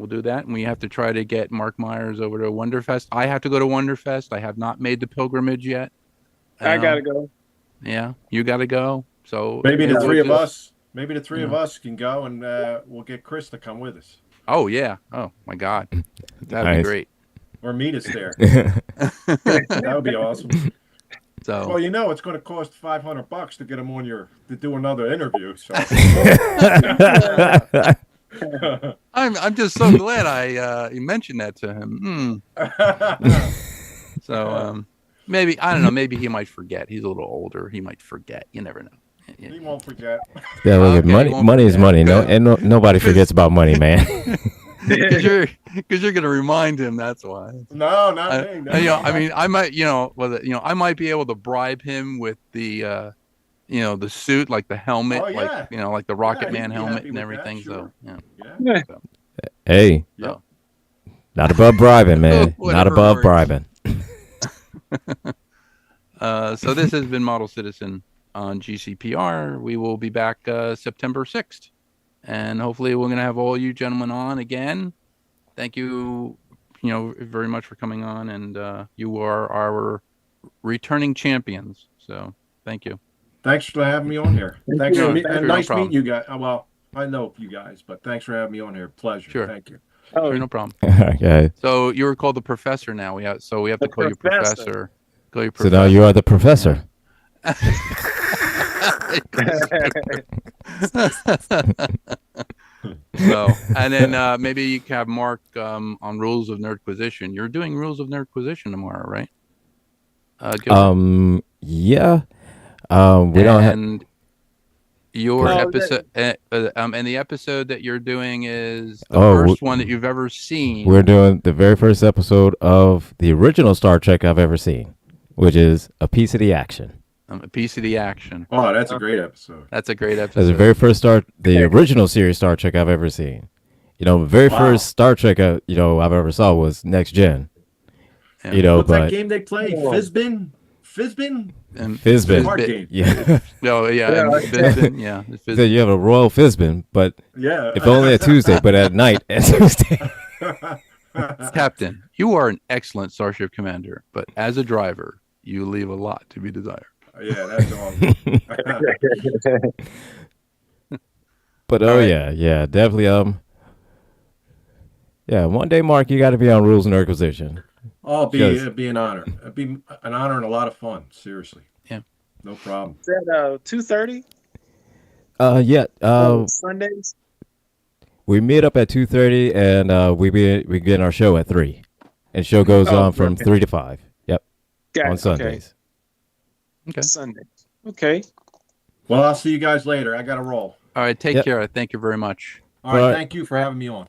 do that, and we have to try to get Mark Myers over to Wonderfest. I have to go to Wonderfest. I have not made the pilgrimage yet. I gotta go. Yeah, you gotta go. So Maybe the we'll three of just- us. Maybe the three of us can go, and we'll get Chris to come with us, Oh yeah. Oh my God, that'd be Nice. great. or meet us there. That would be awesome. So Well, it's going to cost $500 to get him on to do another interview. So I'm just so glad you mentioned that to him. So maybe, I don't know, maybe he might forget. He's a little older. He might forget. You never know. he won't forget. yeah, look at Okay, money. won't Money is forget. money. Nobody forgets about money, man. Because you're gonna remind him. That's why. No, not me. No, I mean, I might, I might be able to bribe him with the, the suit, like the helmet, Oh, yeah. like, like the Rocket he'd Man be helmet happy and with that, everything. sure. So, yeah. Yeah. So, Hey, Yep. not above bribing, man. Not Whatever above works. bribing. so this has been Model Citizen on GCPR. We will be back September 6th, and hopefully we're gonna have all you gentlemen on again. Thank you, very much for coming on, and you are our returning champions. So thank you. Thanks for having me on here. Thanks you. for Sure, and no nice problem. meeting you guys. Well, I know you guys, but thanks for having me on here. Pleasure. Sure. Thank you. Oh, Sure, no problem. Okay. So you were called the professor now. We have to The call you professor. professor. Call you So professor. now you are the professor. So, and then maybe you can have Mark on Rules of Nerdquisition. You're doing Rules of Nerdquisition tomorrow, right? Gilbert? Yeah. We don't have. And your No, episode, and the episode that you're doing is the Oh, first one that you've ever seen. We're doing the very first episode of the original Star Trek I've ever seen, which is A Piece of the Action. A piece of the action. Oh, that's a great episode. That's a great That's episode. the very first the original series Star Trek I've ever seen. The very Wow. first Star Trek I've ever saw was Next Gen. Yeah. What's that But game they play? Fizbin? And Fizbin. Hard Fizbit. game. Yeah. Oh yeah, Yeah. and Fizbin, yeah. the So Fizbin. you have a Royal Fizbin, but Yeah. if only at Tuesday, but at night at Tuesday. Captain, you are an excellent starship commander, but as a driver, you leave a lot to be desired. Yeah, that's awesome. But All right. yeah, definitely. Yeah, one day, Mark, you got to be on Rules and Requisition. Oh, Yes. it'd be an honor. It'd be an honor and a lot of fun. Seriously. Yeah. No problem. Is that 2:30 Yeah. Sundays? We meet up at 2:30, and we begin our show at 3, and show goes Oh, on from okay. 3 to 5. Yep, Got on it. Sundays. Okay. Sundays. Okay. Well, I'll see you guys later. I got to roll. All right. Take Yep. care. Thank you very much. All right. All right. Thank you for having me on.